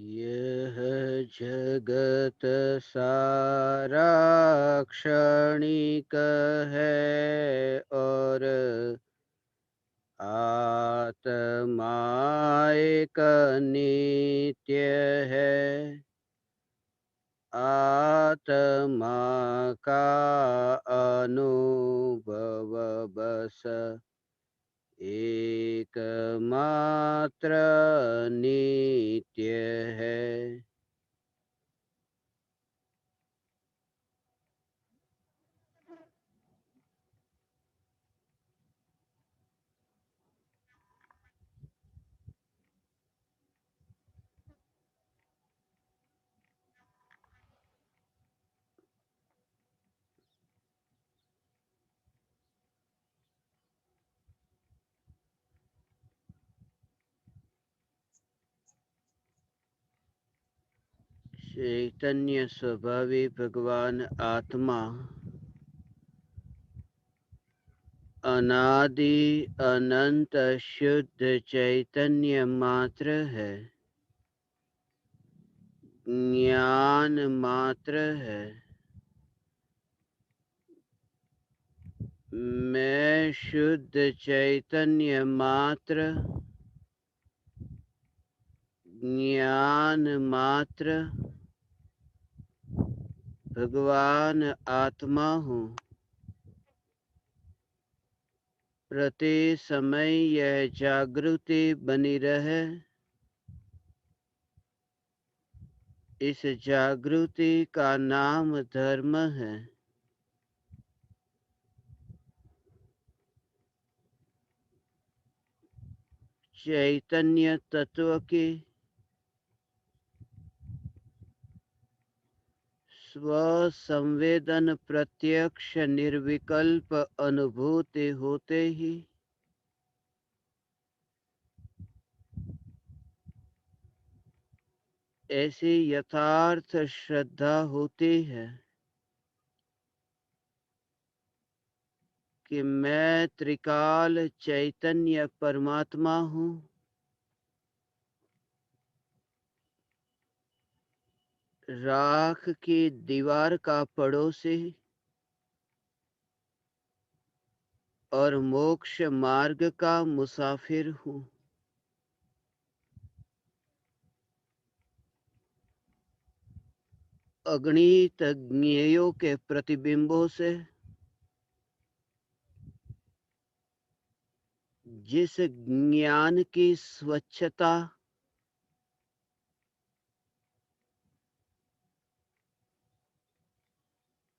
यह जगत सारा क्षणिक है और आत्मा एक नित्य है। आत्मा का अनुभव बस एकमात्र नित्य है। चैतन्य स्वभावी भगवान आत्मा अनादि अनंत शुद्ध चैतन्य मात्र है, ज्ञान मात्र है। मैं शुद्ध चैतन्य मात्र, ज्ञान मात्र भगवान आत्मा हूँ। प्रति समय यह जागृति बनी रहे, इस जागृति का नाम धर्म है। चैतन्य तत्व की स्व संवेदन प्रत्यक्ष निर्विकल्प अनुभूति होते ही ऐसी यथार्थ श्रद्धा होती है कि मैं त्रिकाल चैतन्य परमात्मा हूँ। राख की दीवार का पड़ोसी और मोक्ष मार्ग का मुसाफिर हूँ। अगणित ज्ञेयों के प्रतिबिंबों से जिस ज्ञान की स्वच्छता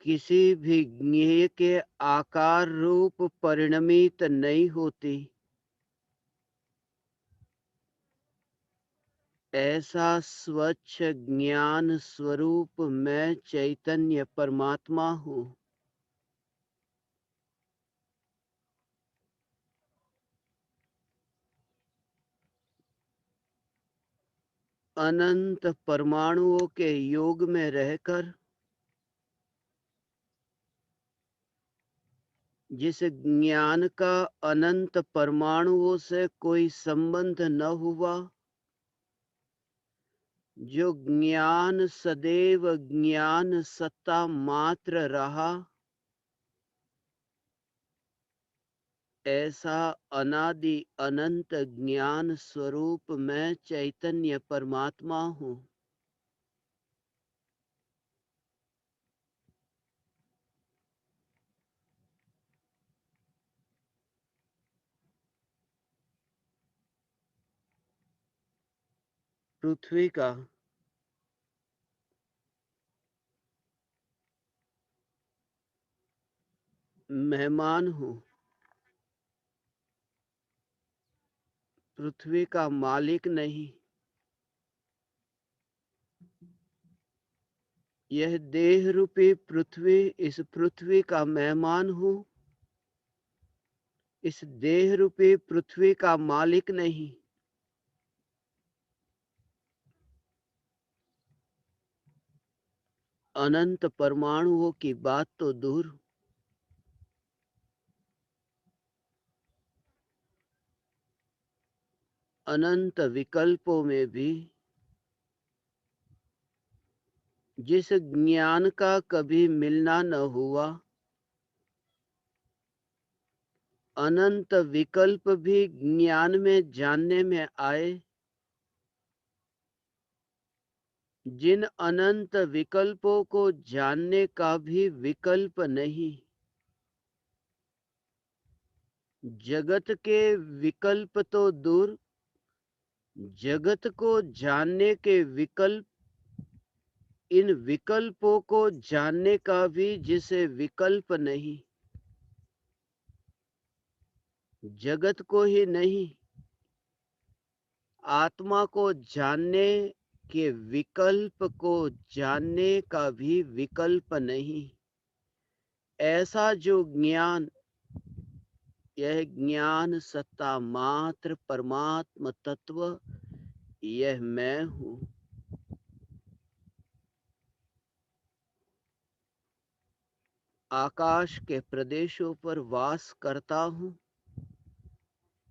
किसी भी ज्ञेय के आकार रूप परिणमित नहीं होती, ऐसा स्वच्छ ज्ञान स्वरूप मैं चैतन्य परमात्मा हूँ। अनंत परमाणुओं के योग में रहकर जिस ज्ञान का अनंत परमाणुओं से कोई संबंध न हुआ, जो ज्ञान सदैव ज्ञान सत्ता मात्र रहा, ऐसा अनादि अनंत ज्ञान स्वरूप मैं चैतन्य परमात्मा हूँ। पृथ्वी का मेहमान हूँ, पृथ्वी का मालिक नहीं। यह देह रूपी पृथ्वी, इस पृथ्वी का मेहमान हूँ, इस देह रूपी पृथ्वी का मालिक नहीं। अनंत परमाणुओं की बात तो दूर, अनंत विकल्पों में भी जिस ज्ञान का कभी मिलना न हुआ, अनंत विकल्प भी ज्ञान में जानने में आए, जिन अनंत विकल्पों को जानने का भी विकल्प नहीं, जगत के विकल्प तो दूर, जगत को जानने के विकल्प, इन विकल्पों को जानने का भी जिसे विकल्प नहीं, जगत को ही नहीं, आत्मा को जानने के विकल्प को जानने का भी विकल्प नहीं, ऐसा जो ज्ञान, यह ज्ञान सत्ता मात्र परमात्म तत्व, यह मैं हूं। आकाश के प्रदेशों पर वास करता हूं।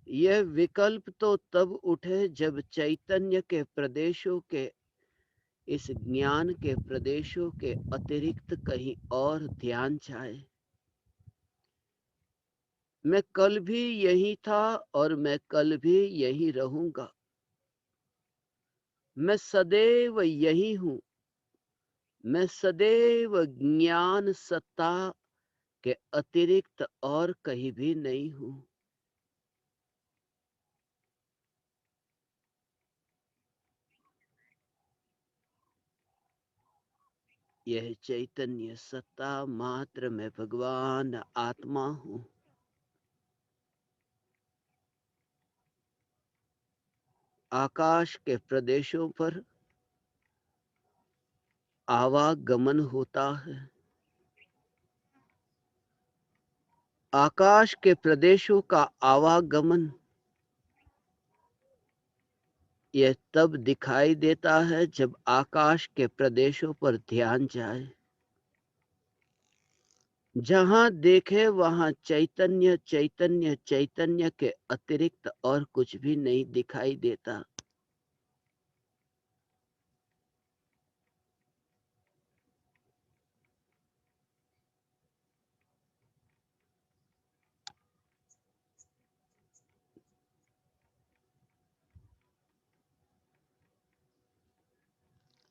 यह विकल्प तो तब उठे जब चैतन्य के प्रदेशों के, इस ज्ञान के प्रदेशों के अतिरिक्त कहीं और ध्यान जाए। मैं कल भी यही था और मैं कल भी यही रहूंगा। मैं सदैव यही हूं। मैं सदैव ज्ञान सत्ता के अतिरिक्त और कहीं भी नहीं हूं। यह चैतन्य सत्ता मात्र मैं भगवान आत्मा हूं। आकाश के प्रदेशों पर आवागमन होता है। आकाश के प्रदेशों का आवागमन यह तब दिखाई देता है जब आकाश के प्रदेशों पर ध्यान जाए। जहां देखे वहां चैतन्य चैतन्य चैतन्य के अतिरिक्त और कुछ भी नहीं दिखाई देता।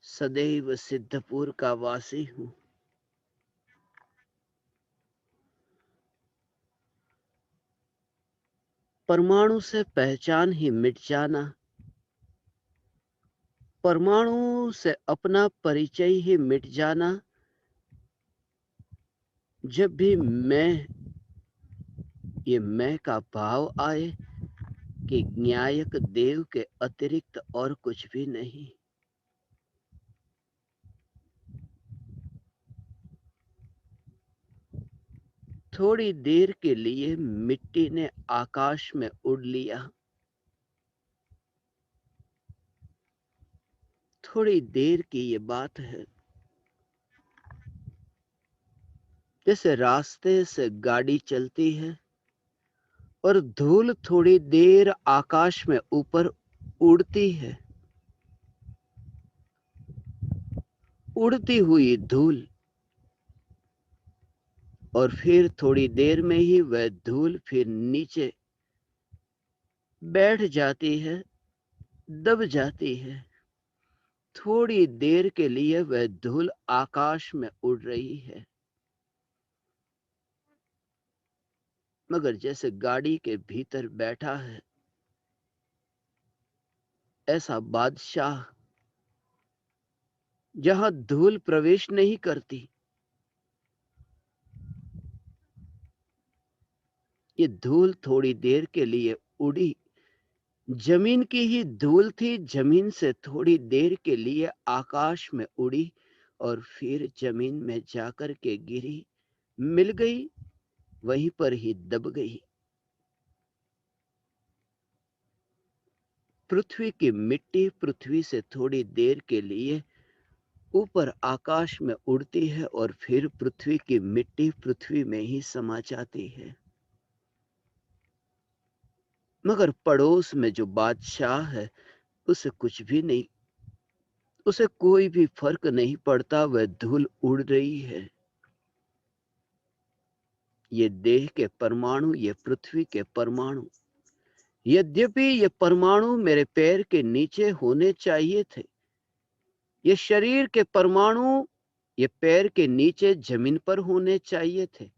सदैव सिद्धपुर का वासी हूं। परमाणु से पहचान ही मिट जाना, परमाणु से अपना परिचय ही मिट जाना। जब भी मैं, ये मैं का भाव आए कि न्यायक देव के अतिरिक्त और कुछ भी नहीं। थोड़ी देर के लिए मिट्टी ने आकाश में उड़ लिया। थोड़ी देर की ये बात है। जैसे रास्ते से गाड़ी चलती है और धूल थोड़ी देर आकाश में ऊपर उड़ती है। उड़ती हुई धूल, और फिर थोड़ी देर में ही वह धूल फिर नीचे बैठ जाती है, दब जाती है। थोड़ी देर के लिए वह धूल आकाश में उड़ रही है। मगर जैसे गाड़ी के भीतर बैठा है ऐसा बादशाह, जहां धूल प्रवेश नहीं करती। ये धूल थोड़ी देर के लिए उड़ी, जमीन की ही धूल थी, जमीन से थोड़ी देर के लिए आकाश में उड़ी और फिर जमीन में जाकर के गिरी, मिल गई, वहीं पर ही दब गई। पृथ्वी की मिट्टी पृथ्वी से थोड़ी देर के लिए ऊपर आकाश में उड़ती है और फिर पृथ्वी की मिट्टी पृथ्वी में ही समा जाती है। मगर पड़ोस में जो बादशाह है, उसे कुछ भी नहीं, उसे कोई भी फर्क नहीं पड़ता, वह धूल उड़ रही है। ये देह के परमाणु, ये पृथ्वी के परमाणु, यद्यपि ये परमाणु मेरे पैर के नीचे होने चाहिए थे, ये शरीर के परमाणु ये पैर के नीचे जमीन पर होने चाहिए थे,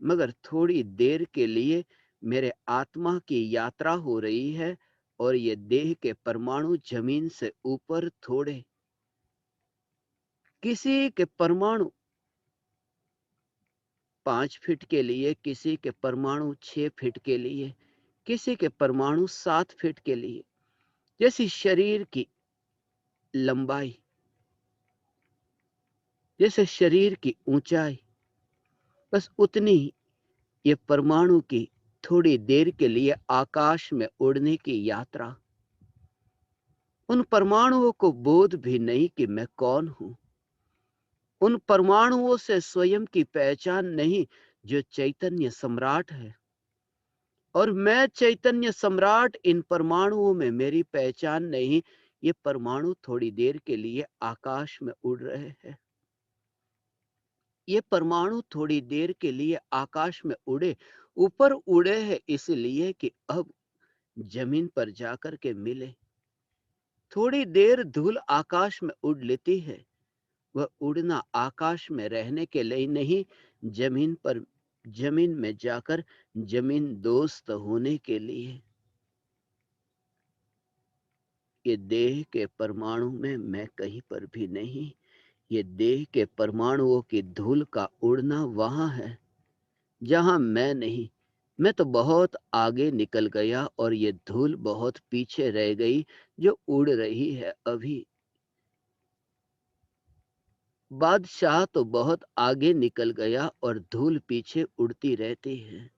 मगर थोड़ी देर के लिए मेरे आत्मा की यात्रा हो रही है और ये देह के परमाणु जमीन से ऊपर थोड़े, किसी के परमाणु 5 फीट के लिए, किसी के परमाणु 6 फीट के लिए, किसी के परमाणु 7 फीट के लिए, जैसी शरीर की लंबाई, जैसे शरीर की ऊंचाई, बस उतनी ही ये परमाणु की थोड़ी देर के लिए आकाश में उड़ने की यात्रा। उन परमाणुओं को बोध भी नहीं कि मैं कौन हूं। उन परमाणुओं से स्वयं की पहचान नहीं, जो चैतन्य सम्राट है। और मैं चैतन्य सम्राट, इन परमाणुओं में मेरी पहचान नहीं। ये परमाणु थोड़ी देर के लिए आकाश में उड़ रहे हैं। ये परमाणु थोड़ी देर के लिए आकाश में उड़े, ऊपर उड़े हैं इसलिए कि अब जमीन पर जाकर के मिले। थोड़ी देर धूल आकाश में उड़ लेती है, वह उड़ना आकाश में रहने के लिए नहीं, जमीन पर, जमीन में जाकर जमीन दोस्त होने के लिए। ये देह के परमाणु में मैं कहीं पर भी नहीं। ये देह के परमाणुओं की धूल का उड़ना वहां है जहां मैं नहीं। मैं तो बहुत आगे निकल गया और ये धूल बहुत पीछे रह गई, जो उड़ रही है अभी। बादशाह तो बहुत आगे निकल गया और धूल पीछे उड़ती रहती है।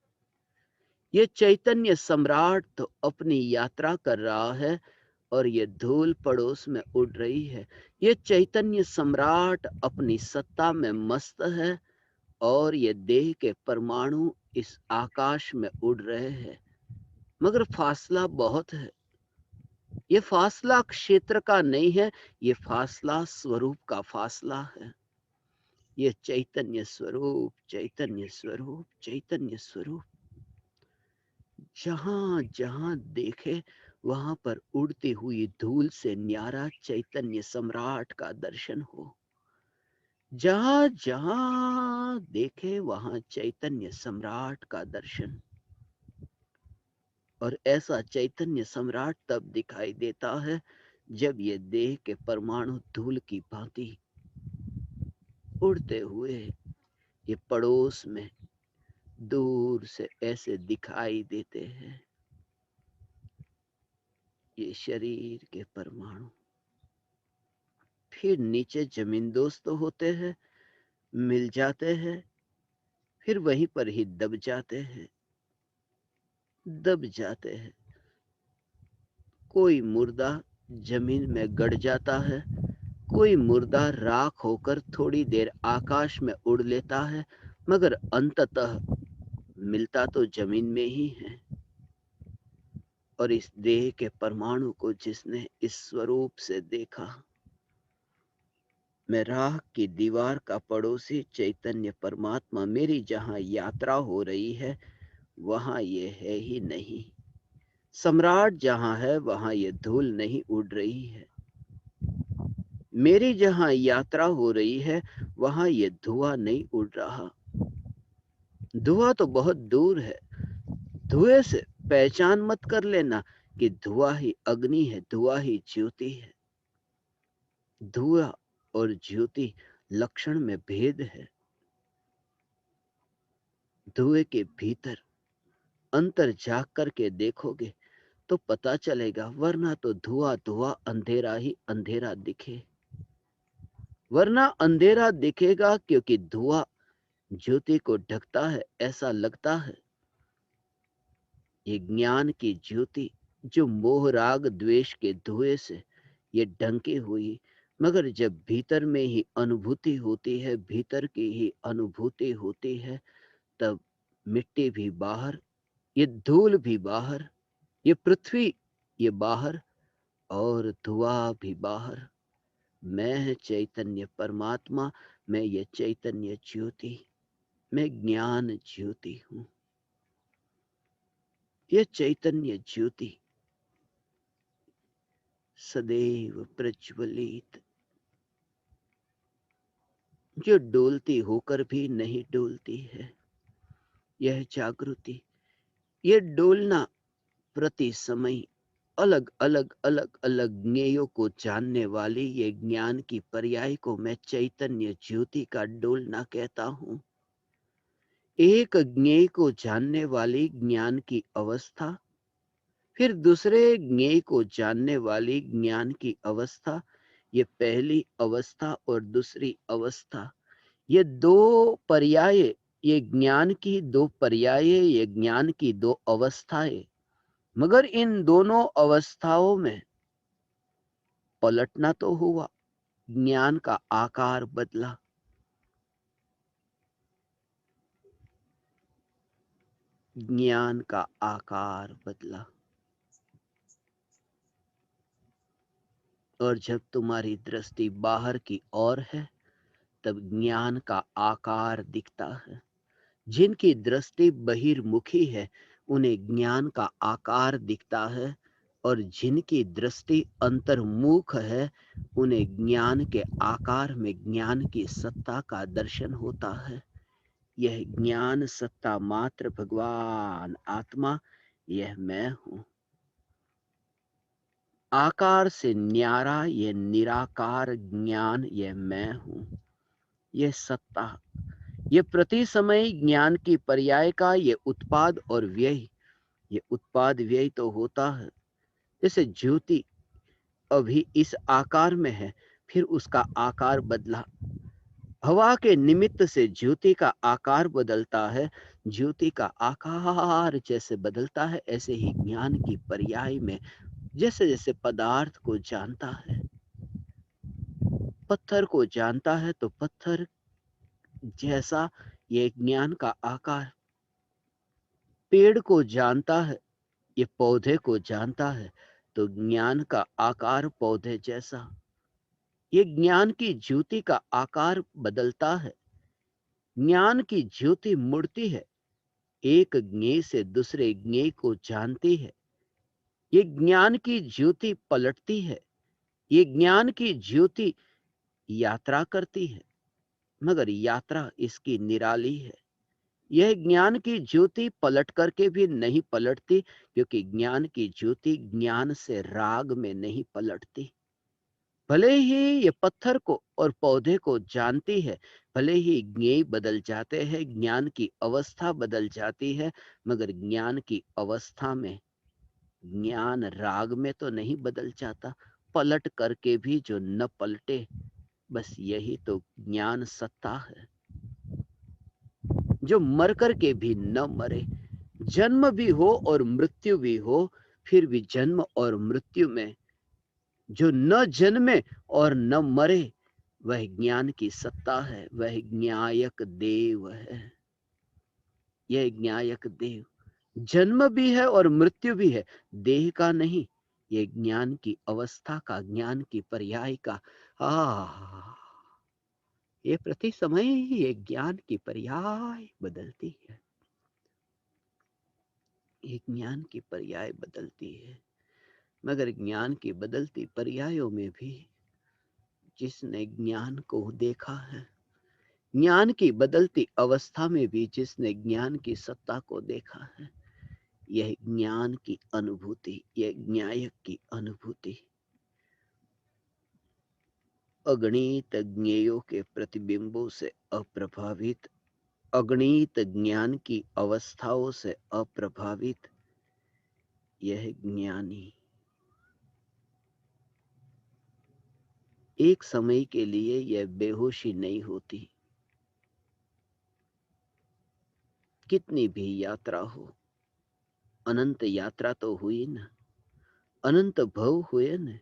ये चैतन्य सम्राट तो अपनी यात्रा कर रहा है और ये धूल पड़ोस में उड़ रही है। ये चैतन्य सम्राट अपनी सत्ता में मस्त है और ये देह के परमाणु इस आकाश में उड़ रहे हैं, मगर फासला बहुत है। ये फासला क्षेत्र का नहीं है, ये फासला स्वरूप का फासला है। ये चैतन्य स्वरूप, चैतन्य स्वरूप, चैतन्य स्वरूप, जहां जहां देखे वहां पर उड़ती हुई धूल से न्यारा चैतन्य सम्राट का दर्शन हो। जहां जहां देखे वहां चैतन्य सम्राट का दर्शन। और ऐसा चैतन्य सम्राट तब दिखाई देता है जब ये देह के परमाणु धूल की भांति उड़ते हुए ये पड़ोस में दूर से ऐसे दिखाई देते हैं। ये शरीर के परमाणु फिर नीचे जमीन दोस्त होते हैं, मिल जाते हैं, फिर वहीं पर ही दब जाते हैं, दब जाते हैं। कोई मुर्दा जमीन में गड़ जाता है, कोई मुर्दा राख होकर थोड़ी देर आकाश में उड़ लेता है, मगर अंततः मिलता तो जमीन में ही है। और इस देह के परमाणु को जिसने इस स्वरूप से देखा, मैं राख की दीवार का पड़ोसी चैतन्य परमात्मा, मेरी जहां यात्रा हो रही है वहां ये है ही नहीं। सम्राट जहां है वहां ये धूल नहीं उड़ रही है। मेरी जहां यात्रा हो रही है वहां ये धुआं नहीं उड़ रहा। धुआं तो बहुत दूर है। धुएं से पहचान मत कर लेना कि धुआं ही अग्नि है, धुआं ही ज्योति है। धुआं और ज्योति लक्षण में भेद है। धुएं के भीतर अंतर झांक करके देखोगे तो पता चलेगा, वरना तो धुआं धुआं, अंधेरा ही अंधेरा दिखे। वरना अंधेरा दिखेगा क्योंकि धुआं ज्योति को ढकता है, ऐसा लगता है। ये ज्ञान की ज्योति जो मोह राग द्वेष के धुएं से ये ढंकी हुई, मगर जब भीतर में ही अनुभूति होती है, भीतर की ही अनुभूति होती है, तब मिट्टी भी बाहर, ये धूल भी बाहर, ये पृथ्वी ये बाहर और धुआं भी बाहर। मैं चैतन्य परमात्मा, मैं ये चैतन्य ज्योति, मैं ज्ञान ज्योति हूं। ये चैतन्य ज्योति सदैव प्रज्वलित, जो डोलती होकर भी नहीं डोलती है। यह जागृति, यह डोलना प्रति समय अलग अलग अलग अलग ज्ञेयों को जानने वाली ये ज्ञान की पर्याय को मैं चैतन्य ज्योति का डोलना कहता हूं। एक ज्ञेय को जानने वाली ज्ञान की अवस्था, फिर दूसरे ज्ञेय को जानने वाली ज्ञान की अवस्था, ये पहली अवस्था और दूसरी अवस्था, ये दो पर्याय, ये ज्ञान की दो पर्याय, ये ज्ञान की दो अवस्थाएं। मगर इन दोनों अवस्थाओं में पलटना तो हुआ, ज्ञान का आकार बदला। ज्ञान का आकार बदला। और जब तुम्हारी दृष्टि बाहर की ओर है, तब ज्ञान का आकार दिखता है। जिनकी दृष्टि बहिर्मुखी है, उन्हें ज्ञान का आकार दिखता है, और जिनकी दृष्टि अंतर्मुख है, उन्हें ज्ञान के आकार में ज्ञान की सत्ता का दर्शन होता है। यह ज्ञान सत्ता मात्र भगवान आत्मा, यह मैं हूं। आकार से न्यारा यह निराकार ज्ञान, यह मैं हूं। यह सत्ता, यह प्रति समय ज्ञान की पर्याय का ये उत्पाद और व्यय, ये उत्पाद व्यय तो होता है। जैसे ज्योति अभी इस आकार में है, फिर उसका आकार बदला। हवा के निमित्त से ज्योति का आकार बदलता है। ज्योति का आकार जैसे बदलता है, ऐसे ही ज्ञान की पर्याय में जैसे जैसे पदार्थ को जानता है, पत्थर को जानता है, तो पत्थर जैसा ये ज्ञान का आकार, पेड़ को जानता है, ये पौधे को जानता है, तो ज्ञान का आकार पौधे जैसा। ये ज्ञान की ज्योति का आकार बदलता है। ज्ञान की ज्योति मुड़ती है, एक ज्ञेय से दूसरे ज्ञेय को जानती है। ये ज्ञान की ज्योति पलटती है। ये ज्ञान की ज्योति यात्रा करती है, मगर यात्रा इसकी निराली है। यह ज्ञान की ज्योति पलट करके भी नहीं पलटती, क्योंकि ज्ञान की ज्योति ज्ञान से राग में नहीं पलटती। भले ही ये पत्थर को और पौधे को जानती है, भले ही ज्ञेय बदल जाते हैं, ज्ञान की अवस्था बदल जाती है, मगर ज्ञान की अवस्था में ज्ञान राग में तो नहीं बदल जाता। पलट करके भी जो न पलटे, बस यही तो ज्ञान सत्ता है। जो मर करके भी न मरे, जन्म भी हो और मृत्यु भी हो, फिर भी जन्म और मृत्यु में जो न जन्मे और न मरे, वह ज्ञान की सत्ता है, वह ज्ञायक देव है। यह ज्ञायक देव जन्म भी है और मृत्यु भी है, देह का नहीं, ये ज्ञान की अवस्था का, ज्ञान की पर्याय का। आ ये प्रति समय ये ज्ञान की पर्याय बदलती है। ये ज्ञान की पर्याय बदलती है, मगर ज्ञान की बदलती पर्यायों में भी जिसने ज्ञान को देखा है, ज्ञान की बदलती अवस्था में भी जिसने ज्ञान की सत्ता को देखा है, यह ज्ञान की अनुभूति, यह ज्ञायक की अनुभूति अगणित ज्ञेयों के प्रतिबिंबों से अप्रभावित, अगणित ज्ञान की अवस्थाओं से अप्रभावित, यह ज्ञानी एक समय के लिए यह बेहोशी नहीं होती। कितनी भी यात्रा हो, अनंत यात्रा तो हुई ना, अनंत भव हुए न,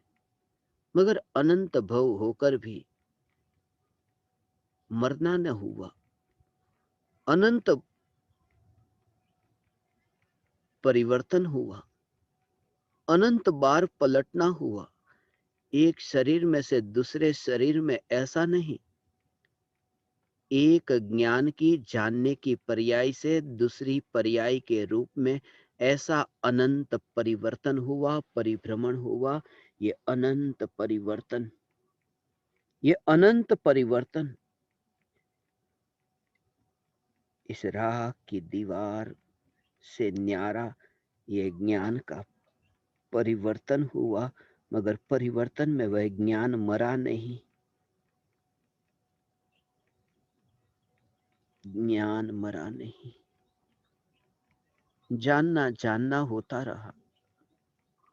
मगर अनंत भव होकर भी मरना न हुआ। अनंत परिवर्तन हुआ, अनंत बार पलटना हुआ। एक शरीर में से दूसरे शरीर में ऐसा नहीं। एक ज्ञान की जानने की पर्याय से दूसरी पर्याय के रूप में ऐसा अनंत परिवर्तन हुआ, परिभ्रमण हुआ। ये अनंत परिवर्तन, ये अनंत परिवर्तन इस राह की दीवार से न्यारा ये ज्ञान का परिवर्तन हुआ, मगर परिवर्तन में वह ज्ञान मरा नहीं। ज्ञान मरा नहीं, जानना जानना होता रहा।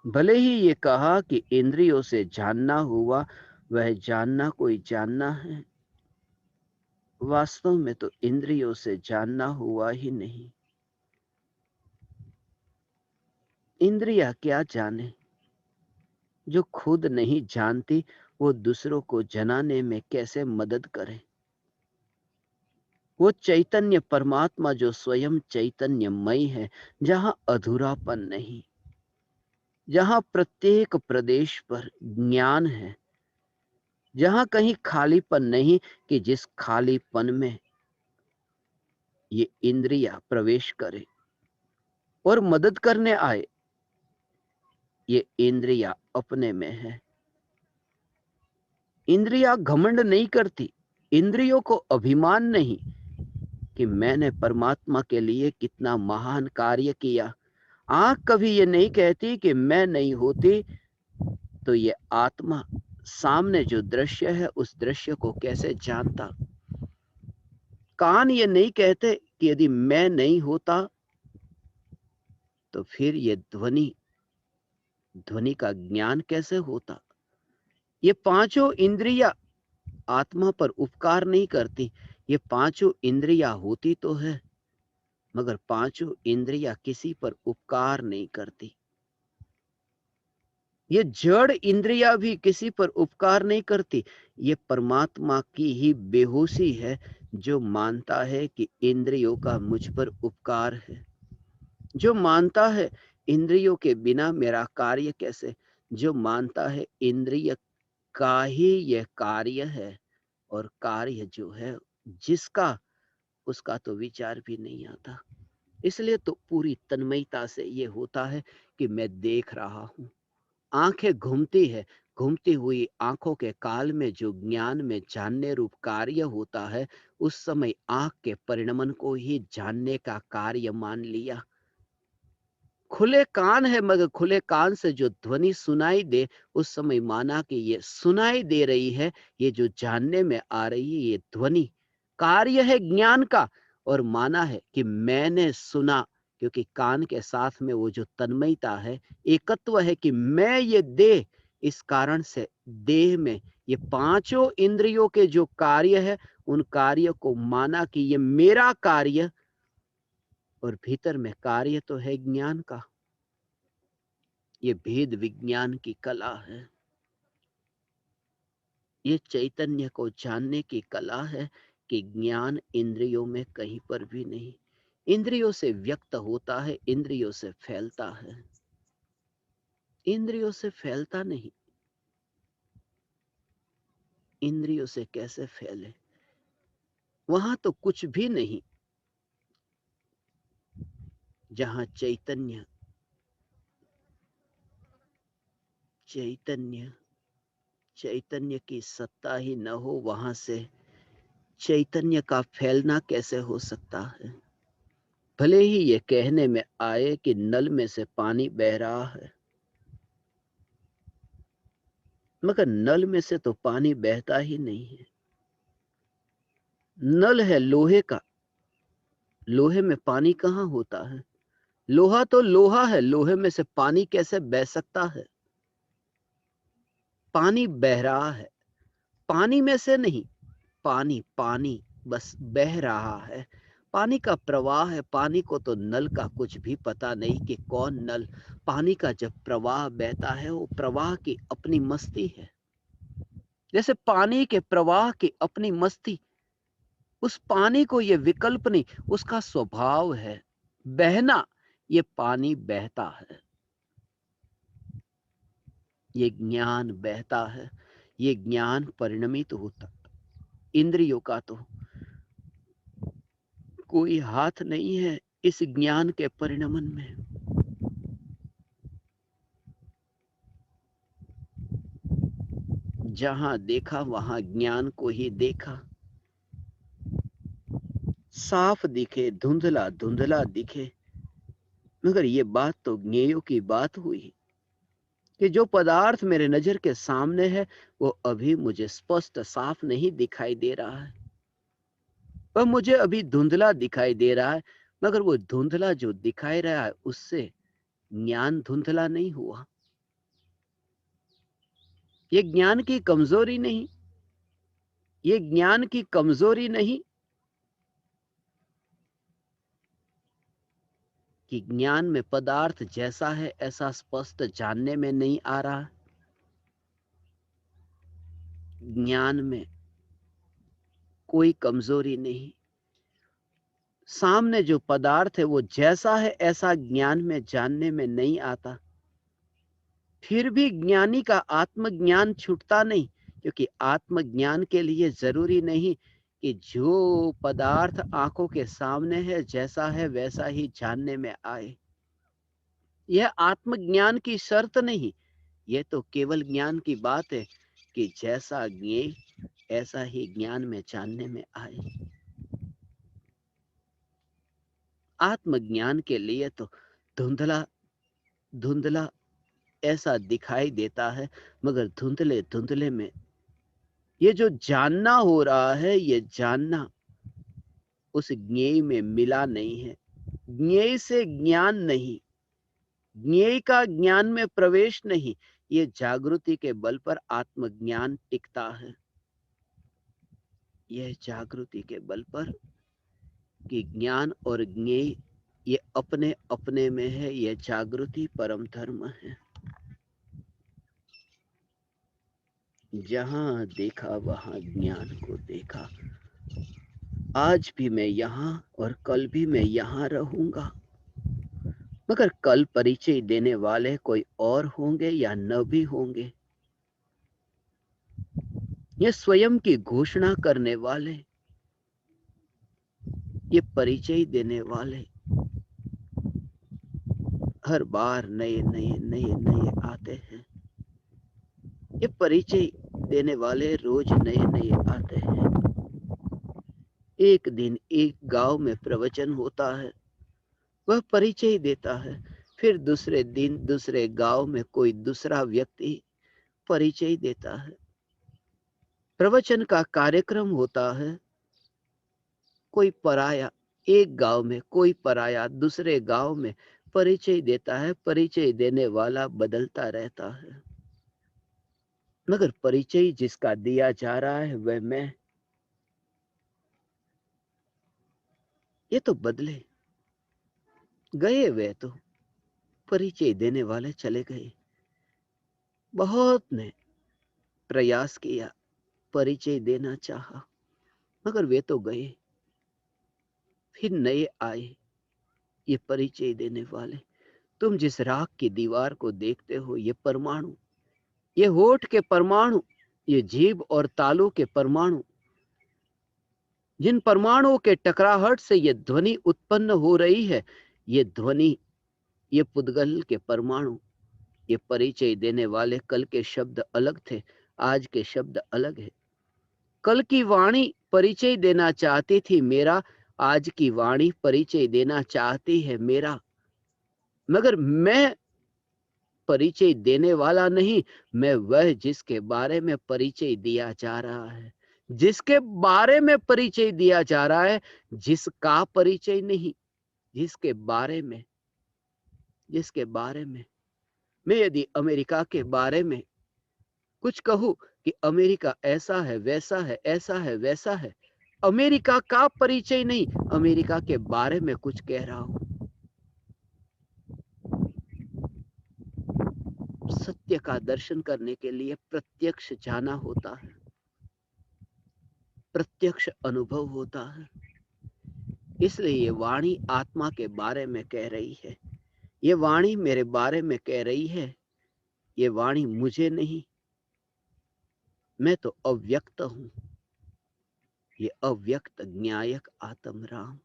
भले ही ये कहा कि इंद्रियों से जानना हुआ, वह जानना कोई जानना है, वास्तव में तो इंद्रियों से जानना हुआ ही नहीं। इंद्रियां क्या जाने, जो खुद नहीं जानती वो दूसरों को जनाने में कैसे मदद करे। वो चैतन्य परमात्मा जो स्वयं चैतन्यमय है, जहां अधूरापन नहीं, जहां प्रत्येक प्रदेश पर ज्ञान है, जहां कहीं खालीपन नहीं कि जिस खालीपन में ये इंद्रियां प्रवेश करे और मदद करने आए। ये इंद्रियां अपने में है। इंद्रियां घमंड नहीं करती, इंद्रियों को अभिमान नहीं कि मैंने परमात्मा के लिए कितना महान कार्य किया। आंख कभी ये नहीं कहती कि मैं नहीं होती तो ये आत्मा सामने जो दृश्य है उस दृश्य को कैसे जानता। कान ये नहीं कहते कि यदि मैं नहीं होता तो फिर ये ध्वनि ध्वनि का ज्ञान कैसे होता। ये पांचों इंद्रियां आत्मा पर उपकार नहीं करती। ये पांचों इंद्रियां होती तो है, मगर पांचों इंद्रियां किसी पर उपकार नहीं करती। ये जड़ इंद्रियां भी किसी पर उपकार नहीं करती। ये परमात्मा की ही बेहोशी है जो मानता है कि इंद्रियों का मुझ पर उपकार है, जो मानता है इंद्रियों के बिना मेरा कार्य कैसे, जो मानता है इंद्रिय का ही यह कार्य है और कार्य जो है जिसका, उसका तो विचार भी नहीं आता। इसलिए तो पूरी तन्मयता से ये होता है कि मैं देख रहा हूं। आंखें घूमती है, घूमती हुई आंखों के काल में जो ज्ञान में जानने रूप कार्य होता है, उस समय आंख के परिणमन को ही जानने का कार्य मान लिया। खुले कान है, मगर खुले कान से जो ध्वनि सुनाई दे उस समय माना कि ये सुनाई दे रही है, ये जो जानने में आ रही है ये ध्वनि कार्य है ज्ञान का। और माना है कि मैंने सुना, क्योंकि कान के साथ में वो जो तन्मयता है, एकत्व है कि मैं ये देह, इस कारण से देह में ये पांचों इंद्रियों के जो कार्य है उन कार्य को माना कि ये मेरा कार्य, और भीतर में कार्य तो है ज्ञान का। ये भेद विज्ञान की कला है, ये चैतन्य को जानने की कला है कि ज्ञान इंद्रियों में कहीं पर भी नहीं। इंद्रियों से व्यक्त होता है, इंद्रियों से फैलता है, इंद्रियों से फैलता नहीं। इंद्रियों से कैसे फैले, वहां तो कुछ भी नहीं। जहां चैतन्य चैतन्य चैतन्य की सत्ता ही न हो, वहां से चैतन्य का फैलना कैसे हो सकता है। भले ही ये कहने में आए कि नल में से पानी बह रहा है, मगर नल में से तो पानी बहता ही नहीं है। नल है लोहे का, लोहे में पानी कहां होता है। लोहा तो लोहा है, लोहे में से पानी कैसे बह सकता है। पानी बह रहा है, पानी में से नहीं। पानी पानी बस बह रहा है, पानी का प्रवाह है। पानी को तो नल का कुछ भी पता नहीं कि कौन नल। पानी का जब प्रवाह बहता है वो प्रवाह की अपनी मस्ती है। जैसे पानी के प्रवाह की अपनी मस्ती, उस पानी को ये विकल्प नहीं, उसका स्वभाव है बहना। ये पानी बहता है। ये ज्ञान बहता है, ये ज्ञान परिणमित होता। इंद्रियों का तो कोई हाथ नहीं है इस ज्ञान के परिणमन में। जहां देखा वहां ज्ञान को ही देखा। साफ दिखे, धुंधला धुंधला दिखे, मगर ये बात तो ज्ञेयों की बात हुई कि जो पदार्थ मेरे नजर के सामने है वो अभी मुझे स्पष्ट साफ नहीं दिखाई दे रहा है, वह मुझे अभी धुंधला दिखाई दे रहा है। मगर वो धुंधला जो दिखाई रहा है उससे ज्ञान धुंधला नहीं हुआ। ये ज्ञान की कमजोरी नहीं, ये ज्ञान की कमजोरी नहीं कि ज्ञान में पदार्थ जैसा है ऐसा स्पष्ट जानने में नहीं आ रहा। ज्ञान में कोई कमजोरी नहीं, सामने जो पदार्थ है वो जैसा है ऐसा ज्ञान में जानने में नहीं आता। फिर भी ज्ञानी का आत्मज्ञान छूटता नहीं, क्योंकि आत्मज्ञान के लिए जरूरी नहीं कि जो पदार्थ आंखों के सामने है जैसा है वैसा ही जानने में आए। यह आत्मज्ञान की शर्त नहीं, यह तो केवल ज्ञान की बात है कि जैसा ज्ञेय ऐसा ही ज्ञान में जानने में आए। आत्मज्ञान के लिए तो धुंधला धुंधला ऐसा दिखाई देता है, मगर धुंधले धुंधले में ये जो जानना हो रहा है, ये जानना उस ज्ञेय में मिला नहीं है। ज्ञेय से ज्ञान नहीं, ज्ञेय का ज्ञान में प्रवेश नहीं, ये जागृति के बल पर आत्मज्ञान टिकता है। यह जागृति के बल पर कि ज्ञान और ज्ञेय ये अपने अपने में है, यह जागृति परम धर्म है। जहां देखा वहां ज्ञान को देखा। आज भी मैं यहाँ और कल भी मैं यहाँ रहूंगा, मगर कल परिचय देने वाले कोई और होंगे या न भी होंगे। ये स्वयं की घोषणा करने वाले, ये परिचय देने वाले हर बार नए नए नए नए आते हैं। ये परिचय देने वाले रोज नए नए आते हैं। एक दिन एक गांव में प्रवचन होता है, वह परिचय देता है। फिर दूसरे दिन दूसरे गांव में कोई दूसरा व्यक्ति परिचय देता है। प्रवचन का कार्यक्रम होता है, कोई पराया एक गांव में, कोई पराया दूसरे गांव में परिचय देता है। परिचय देने वाला बदलता रहता है, मगर परिचय जिसका दिया जा रहा है वह मैं। ये तो बदले गए, वे तो परिचय देने वाले चले गए। बहुत ने प्रयास किया, परिचय देना चाहा, मगर वे तो गए। फिर नए आए, ये परिचय देने वाले। तुम जिस राख की दीवार को देखते हो, ये परमाणु, ये होठ के परमाणु, ये जीभ और तालू के परमाणु, जिन परमाणुओं के टकराहट से ये ध्वनि उत्पन्न हो रही है, ये ध्वनि, ये पुद्गल के परमाणु, ये परिचय देने वाले। कल के शब्द अलग थे, आज के शब्द अलग है। कल की वाणी परिचय देना चाहती थी मेरा, आज की वाणी परिचय देना चाहती है मेरा। मगर मैं परिचय देने वाला नहीं, मैं वह जिसके बारे में परिचय दिया जा रहा है, जिसके बारे में परिचय दिया जा रहा है, जिसका परिचय नहीं, जिसके बारे में, जिसके बारे में। मैं यदि अमेरिका के बारे में कुछ कहूं कि अमेरिका ऐसा है, वैसा है, ऐसा है, वैसा है, अमेरिका का परिचय नहीं, अमेरिका के बारे में कुछ कह रहा हूं। सत्य का दर्शन करने के लिए प्रत्यक्ष जाना होता है, प्रत्यक्ष अनुभव होता है। इसलिए ये वाणी आत्मा के बारे में कह रही है, ये वाणी मेरे बारे में कह रही है। ये वाणी मुझे नहीं, मैं तो अव्यक्त हूं, ये अव्यक्त न्यायक आत्म राम।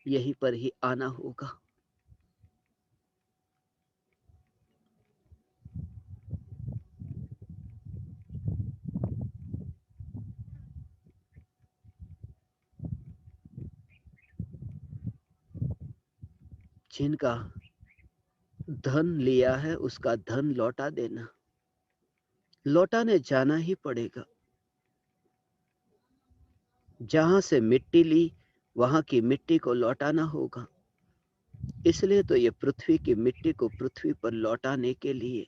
यहीं पर ही आना होगा। जिनका धन लिया है उसका धन लौटा देना, लौटाने जाना ही पड़ेगा। जहां से मिट्टी ली वहां की मिट्टी को लौटाना होगा। इसलिए तो ये पृथ्वी की मिट्टी को पृथ्वी पर लौटाने के लिए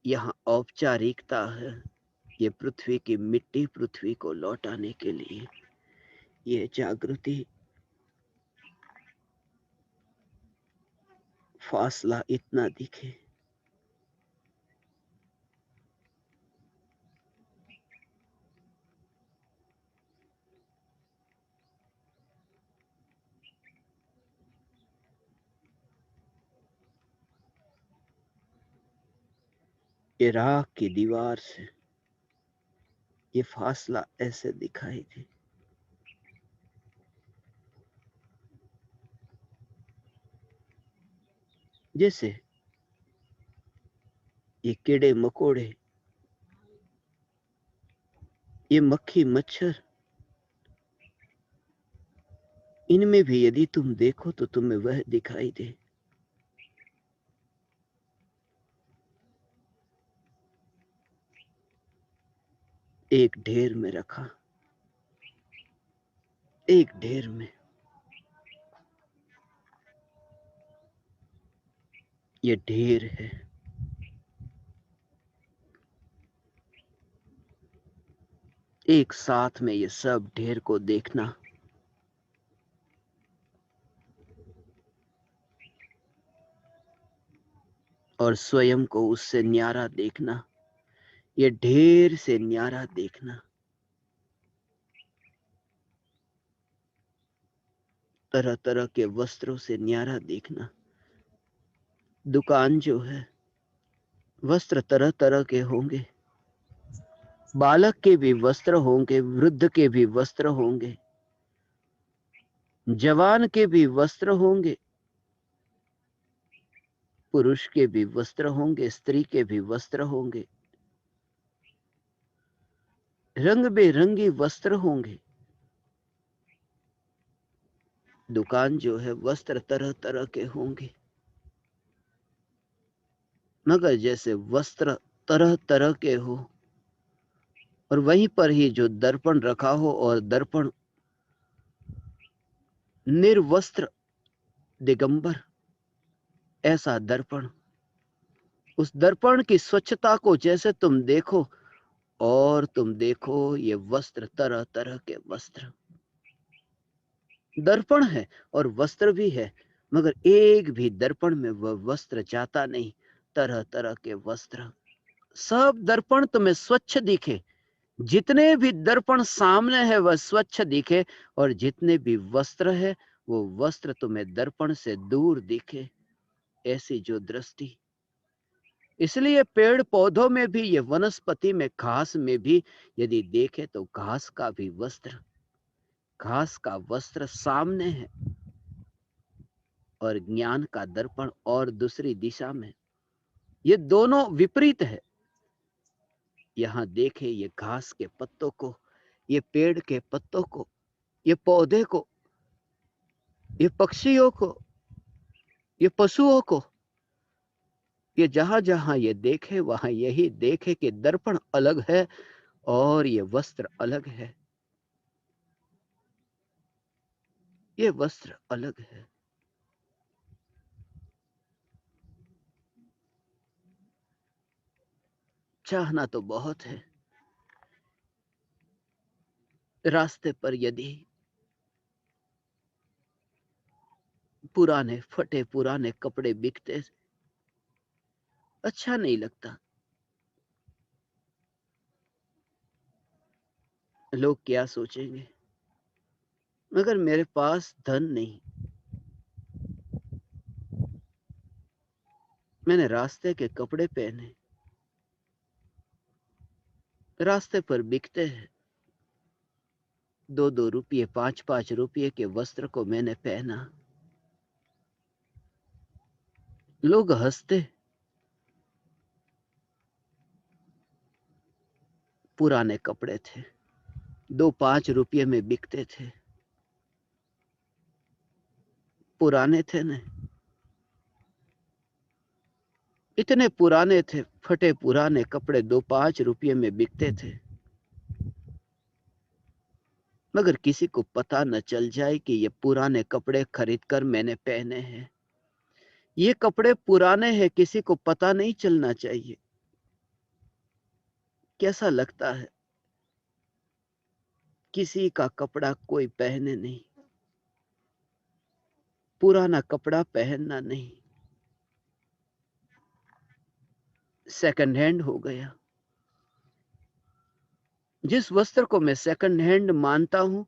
यहाँ औपचारिकता है। ये पृथ्वी की मिट्टी पृथ्वी को लौटाने के लिए ये जागृति, फासला इतना दिखे। ये राख की दीवार से ये फासला ऐसे दिखाई दे। जैसे ये कीड़े मकोड़े, ये मक्खी मच्छर, इनमें भी यदि तुम देखो तो तुम्हें वह दिखाई दे। एक ढेर में रखा, एक ढेर में ये ढेर है। एक साथ में ये सब ढेर को देखना, और स्वयं को उससे न्यारा देखना, ये ढेर से न्यारा देखना। तरह तरह के वस्त्रों से न्यारा देखना। दुकान जो है, वस्त्र तरह तरह के होंगे, बालक के भी वस्त्र होंगे, वृद्ध के भी वस्त्र होंगे, जवान के भी वस्त्र होंगे, पुरुष के भी वस्त्र होंगे, स्त्री के भी वस्त्र होंगे, रंग बेरंगी वस्त्र होंगे। दुकान जो है, वस्त्र तरह तरह के होंगे, मगर जैसे वस्त्र तरह तरह के हो और वहीं पर ही जो दर्पण रखा हो और दर्पण निर्वस्त्र दिगंबर, ऐसा दर्पण, उस दर्पण की स्वच्छता को जैसे तुम देखो और तुम देखो ये वस्त्र तरह तरह के वस्त्र, दर्पण है और वस्त्र भी है, मगर एक भी दर्पण में वह वस्त्र जाता नहीं। तरह तरह के वस्त्र, सब दर्पण तुम्हें स्वच्छ दिखे, जितने भी दर्पण सामने है वह स्वच्छ दिखे, और जितने भी वस्त्र है वो वस्त्र तुम्हें दर्पण से दूर दिखे। ऐसी जो दृष्टि, इसलिए पेड़ पौधों में भी, ये वनस्पति में, घास में भी यदि देखे तो घास का भी वस्त्र, घास का वस्त्र सामने है और ज्ञान का दर्पण और दूसरी दिशा में, ये दोनों विपरीत है। यहां देखे ये घास के पत्तों को, ये पेड़ के पत्तों को, ये पौधे को, ये पक्षियों को, ये पशुओं को, ये जहां जहां ये देखे वहां यही देखे कि दर्पण अलग है और ये वस्त्र अलग है, ये वस्त्र अलग है। चाहना तो बहुत है। रास्ते पर यदि पुराने फटे पुराने कपड़े बिकते, अच्छा नहीं लगता। लोग क्या सोचेंगे, मगर मेरे पास धन नहीं। मैंने रास्ते के कपड़े पहने, रास्ते पर बिकते हैं। 2-2 रुपये, 5-5 रुपये के वस्त्र को मैंने पहना। लोग हंसते। पुराने कपड़े थे, 2-5 रुपये में बिकते थे। पुराने थे न, इतने पुराने थे, फटे पुराने कपड़े 2-5 रुपये में बिकते थे। मगर किसी को पता न चल जाए कि ये पुराने कपड़े खरीदकर मैंने पहने हैं। ये कपड़े पुराने हैं, किसी को पता नहीं चलना चाहिए। कैसा लगता है किसी का कपड़ा कोई पहने नहीं, पुराना कपड़ा पहनना नहीं, सेकंड हैंड हो गया। जिस वस्त्र को मैं सेकंड हैंड मानता हूं,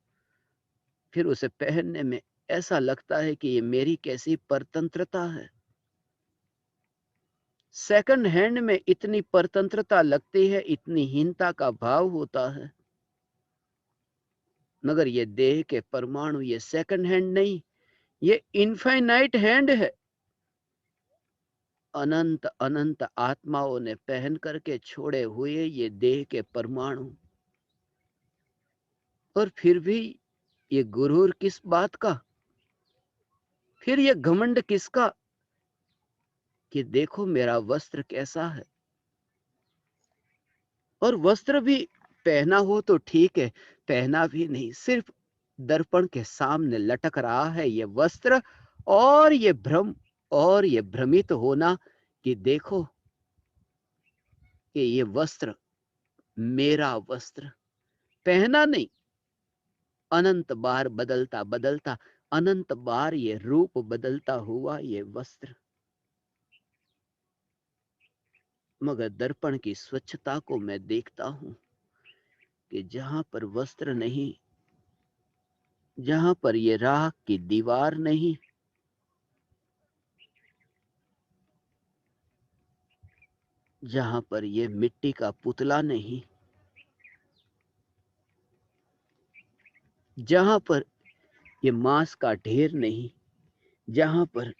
फिर उसे पहनने में ऐसा लगता है कि ये मेरी कैसी परतंत्रता है। सेकंड हैंड में इतनी परतंत्रता लगती है, इतनी हीनता का भाव होता है। मगर ये देह के परमाणु ये सेकंड हैंड नहीं, ये इनफाइनाइट हैंड है। अनंत अनंत आत्माओं ने पहन करके छोड़े हुए ये देह के परमाणु। और फिर भी ये गुरूर किस बात का, फिर ये घमंड किसका कि देखो मेरा वस्त्र कैसा है। और वस्त्र भी पहना हो तो ठीक है, पहना भी नहीं, सिर्फ दर्पण के सामने लटक रहा है ये वस्त्र। और ये भ्रम और ये भ्रमित होना कि देखो कि ये वस्त्र मेरा वस्त्र, पहना नहीं, अनंत बार बदलता बदलता, अनंत बार ये रूप बदलता हुआ ये वस्त्र। मगर दर्पण की स्वच्छता को मैं देखता हूं कि जहां पर वस्त्र नहीं, जहां पर ये राख की दीवार नहीं, जहां पर ये मिट्टी का पुतला नहीं, जहां पर ये मांस का ढेर नहीं, जहां पर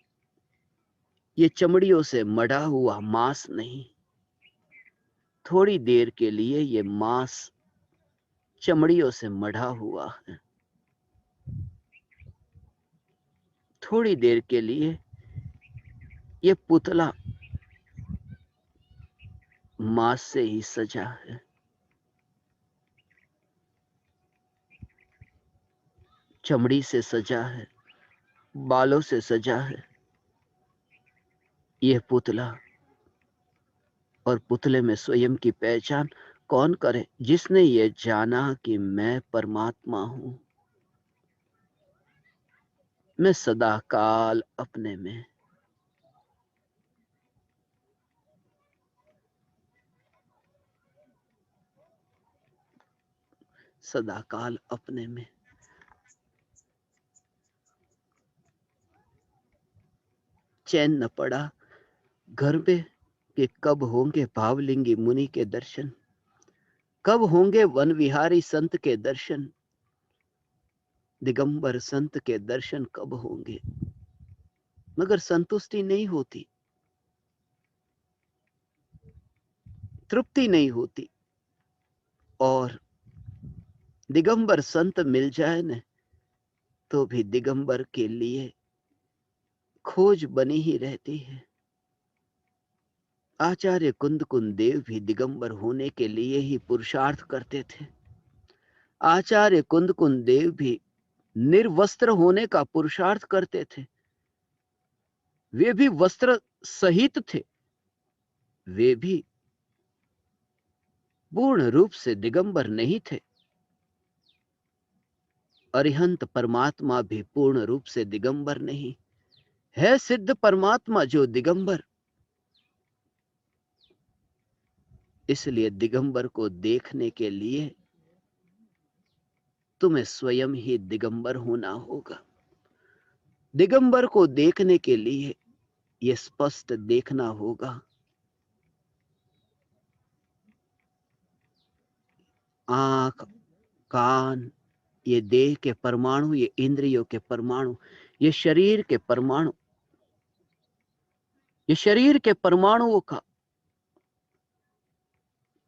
ये चमड़ियों से मढ़ा हुआ मांस नहीं, थोड़ी देर के लिए ये मांस चमड़ियों से मढ़ा हुआ है। थोड़ी देर के लिए ये पुतला मांस से ही सजा है। चमड़ी से सजा है, बालों से सजा है यह पुतला। और पुतले में स्वयं की पहचान कौन करे, जिसने ये जाना कि मैं परमात्मा हूं। मैं सदा काल अपने में, सदा काल अपने में। चैन न पड़ा घर में कि कब होंगे भावलिंगी मुनि के दर्शन, कब होंगे वन विहारी संत के दर्शन, दिगंबर संत के दर्शन कब होंगे। मगर संतुष्टि नहीं होती, तृप्ति नहीं होती। और दिगंबर संत मिल जाए न, तो भी दिगंबर के लिए खोज बनी ही रहती है। आचार्य कुंद कुंद देव भी दिगंबर होने के लिए ही पुरुषार्थ करते थे। आचार्य कुंद कुंद देव भी निर्वस्त्र होने का पुरुषार्थ करते थे। वे भी वस्त्र सहित थे, वे भी पूर्ण रूप से दिगंबर नहीं थे। अरिहंत परमात्मा भी पूर्ण रूप से दिगंबर नहीं है, सिद्ध परमात्मा जो दिगंबर। इसलिए दिगंबर को देखने के लिए तुम्हें स्वयं ही दिगंबर होना होगा। दिगंबर को देखने के लिए ये स्पष्ट देखना होगा, आंख, कान, ये देह के परमाणु, ये इंद्रियों के परमाणु, ये शरीर के परमाणु, ये शरीर के परमाणुओं का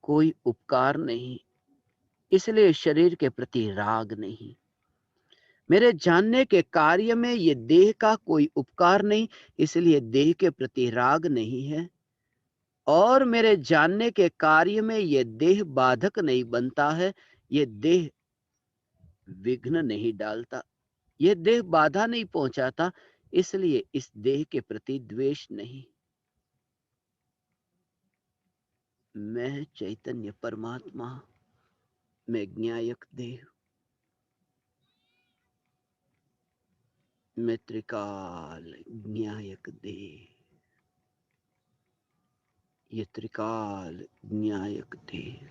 कोई उपकार नहीं, इसलिए शरीर के प्रति राग नहीं। मेरे जानने के कार्य में ये देह का कोई उपकार नहीं, इसलिए देह के प्रति राग नहीं है। और मेरे जानने के कार्य में ये देह बाधक नहीं बनता है, ये देह विघ्न नहीं डालता, ये देह बाधा नहीं पहुंचाता, इसलिए इस देह के प्रति द्वेष नहीं। मैं चैतन्य परमात्मा में ज्ञायक देह, मैं त्रिकाल ज्ञायक देह, ये त्रिकाल ज्ञायक देह।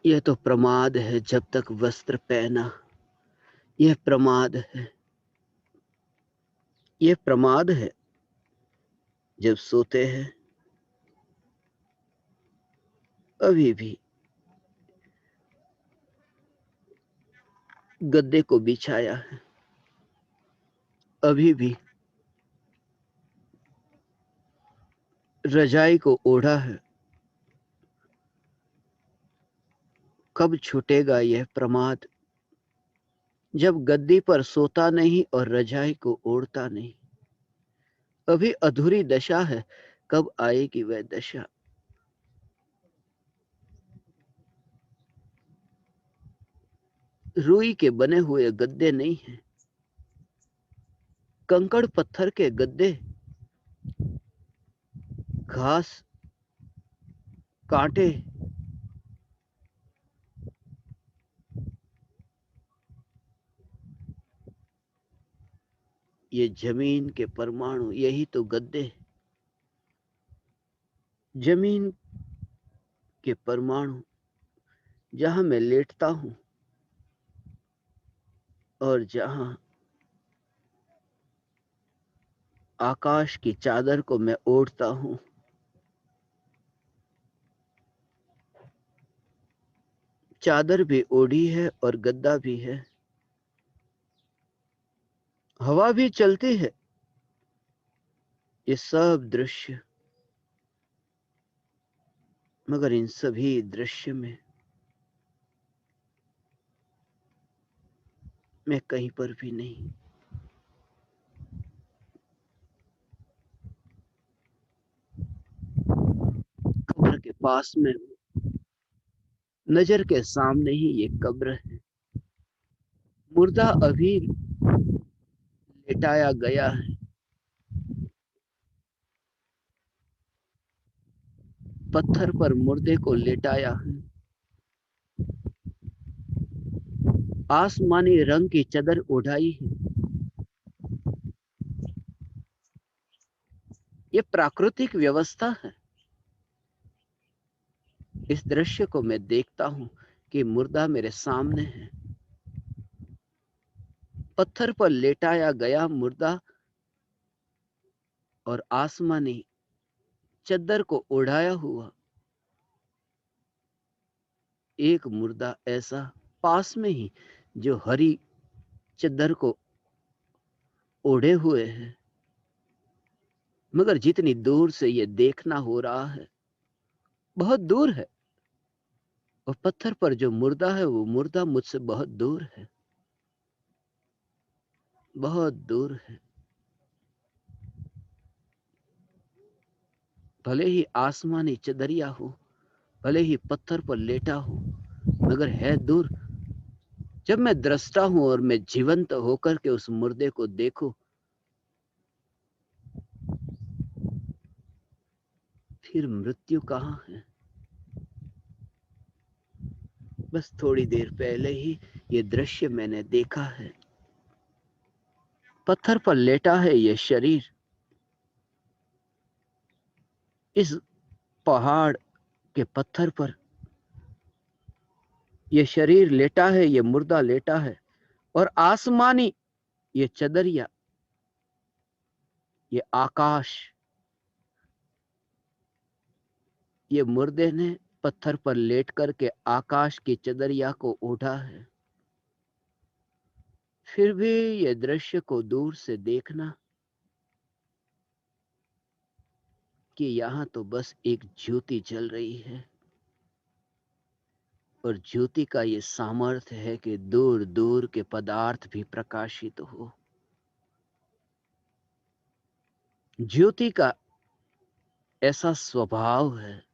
यह तो प्रमाद है जब तक वस्त्र पहना, यह प्रमाद है, यह प्रमाद है जब सोते हैं, अभी भी गद्दे को बिछाया है, अभी भी रजाई को ओढ़ा है। कब छूटेगा यह प्रमाद, जब गद्दी पर सोता नहीं और रजाई को ओढ़ता नहीं। अभी अधूरी दशा है, कब आएगी वह दशा। रुई के बने हुए गद्दे नहीं हैं, कंकड़ पत्थर के गद्दे, घास, कांटे, ये जमीन के परमाणु, यही तो गद्दे। जमीन के परमाणु जहां मैं लेटता हूं और जहां आकाश की चादर को मैं ओढ़ता हूं, चादर भी ओढ़ी है और गद्दा भी है, हवा भी चलती है। ये सब दृश्य, मगर इन सभी दृश्य में मैं कहीं पर भी नहीं। कब्र के पास में, नजर के सामने ही ये कब्र है। मुर्दा अभी लेटाया गया है, पत्थर पर मुर्दे को लेटाया है। आसमानी रंग की चादर उड़ाई है। ये प्राकृतिक व्यवस्था है। इस दृश्य को मैं देखता हूं कि मुर्दा मेरे सामने है, पत्थर पर लेटाया गया मुर्दा और आसमानी चद्दर को ओढ़ाया हुआ एक मुर्दा ऐसा पास में ही, जो हरी चद्दर को ओढ़े हुए है। मगर जितनी दूर से ये देखना हो रहा है, बहुत दूर है, और पत्थर पर जो मुर्दा है वो मुर्दा मुझसे बहुत दूर है, बहुत दूर है। भले ही आसमानी चदरिया हो, भले ही पत्थर पर लेटा हो, मगर है दूर। जब मैं दृष्टा हूं और मैं जीवंत होकर के उस मुर्दे को देखूं, फिर मृत्यु कहां है? बस थोड़ी देर पहले ही ये दृश्य मैंने देखा है। पत्थर पर लेटा है ये शरीर, इस पहाड़ के पत्थर पर ये शरीर लेटा है, ये मुर्दा लेटा है, और आसमानी ये चदरिया, ये आकाश, ये मुर्दे ने पत्थर पर लेट करके आकाश की चदरिया को ओढ़ा है। फिर भी ये दृश्य को दूर से देखना कि यहां तो बस एक ज्योति जल रही है, और ज्योति का ये सामर्थ्य है कि दूर दूर के पदार्थ भी प्रकाशित हो। ज्योति का ऐसा स्वभाव है,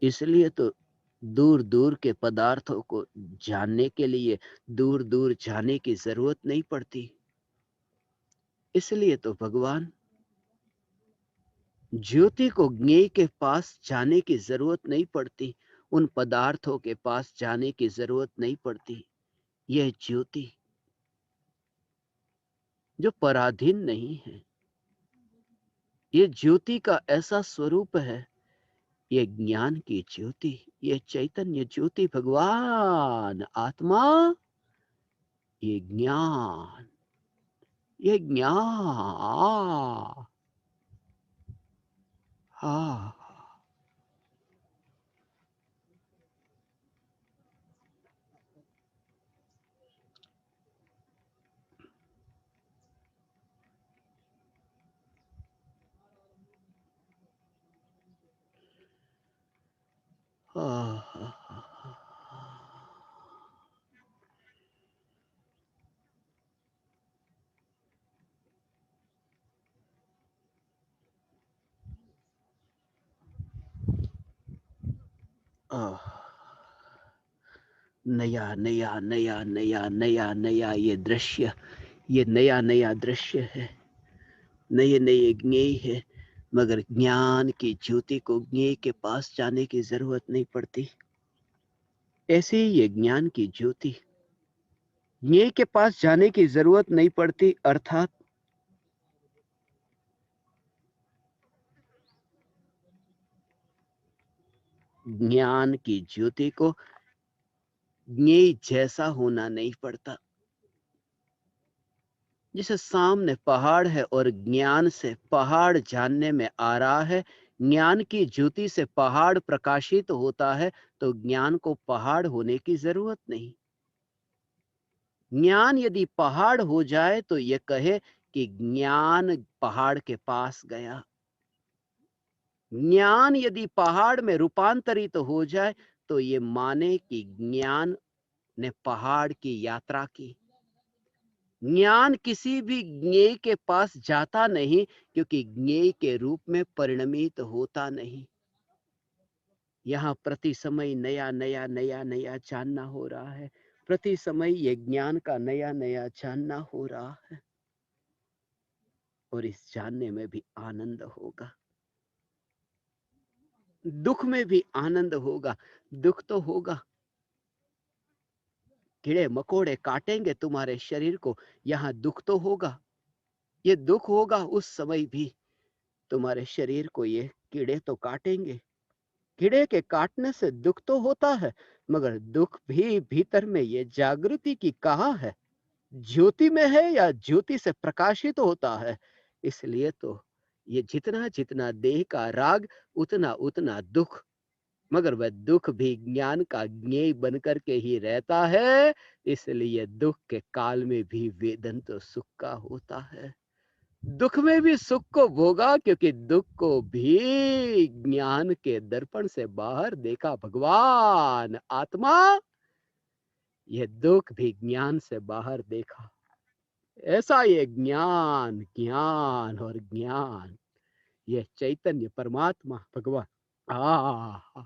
इसलिए तो दूर दूर के पदार्थों को जानने के लिए दूर दूर जाने की जरूरत नहीं पड़ती। इसलिए तो भगवान ज्योति को ज्ञेय के पास जाने की जरूरत नहीं पड़ती, उन पदार्थों के पास जाने की जरूरत नहीं पड़ती। यह ज्योति जो पराधीन नहीं है, ये ज्योति का ऐसा स्वरूप है, ये ज्ञान की ज्योति, ये चैतन्य ज्योति, भगवान आत्मा, ये ज्ञान, ये ज्ञान। हाँ। नया नया नया नया नया नया ये दृश्य, ये नया नया दृश्य है, नए नए ज्ञेय है, मगर ज्ञान की ज्योति को ज्ञेय के पास जाने की जरूरत नहीं पड़ती। ऐसे ही ये ज्ञान की ज्योति ज्ञेय के पास जाने की जरूरत नहीं पड़ती, अर्थात ज्ञान की ज्योति को ज्ञेय जैसा होना नहीं पड़ता। जैसे सामने पहाड़ है और ज्ञान से पहाड़ जानने में आ रहा है, ज्ञान की ज्योति से पहाड़ प्रकाशित होता है, तो ज्ञान को पहाड़ होने की जरूरत नहीं। ज्ञान यदि पहाड़ हो जाए तो यह कहे कि ज्ञान पहाड़ के पास गया। ज्ञान यदि पहाड़ में रूपांतरित हो जाए तो ये माने कि ज्ञान ने पहाड़ की यात्रा की। ज्ञान किसी भी ज्ञेय के पास जाता नहीं, क्योंकि ज्ञेय के रूप में परिणमित होता नहीं। यहाँ प्रति समय नया नया नया नया जानना हो रहा है, प्रति समय ये ज्ञान का नया नया जानना हो रहा है, और इस जानने में भी आनंद होगा, दुख में भी आनंद होगा। दुख तो होगा, कीड़े मकोड़े काटेंगे तुम्हारे शरीर को, यहाँ दुख तो होगा। ये दुख होगा उस समय भी, तुम्हारे शरीर को ये कीड़े तो काटेंगे। कीड़े के काटने से दुख तो होता है, मगर दुख भी भीतर में ये जागृति की कहाँ है, ज्योति में है या ज्योति से प्रकाशित होता है। इसलिए तो ये जितना जितना देह का राग, उतना उतना दुख, मगर वह दुख भी ज्ञान का ज्ञेय बनकर के ही रहता है। इसलिए दुख के काल में भी वेदन तो सुख का होता है, दुख में भी सुख को भोगा, क्योंकि दुख को भी ज्ञान के दर्पण से बाहर देखा। भगवान आत्मा, यह दुख भी ज्ञान से बाहर देखा। ऐसा ये ज्ञान, ज्ञान और ज्ञान, यह चैतन्य परमात्मा भगवान, आ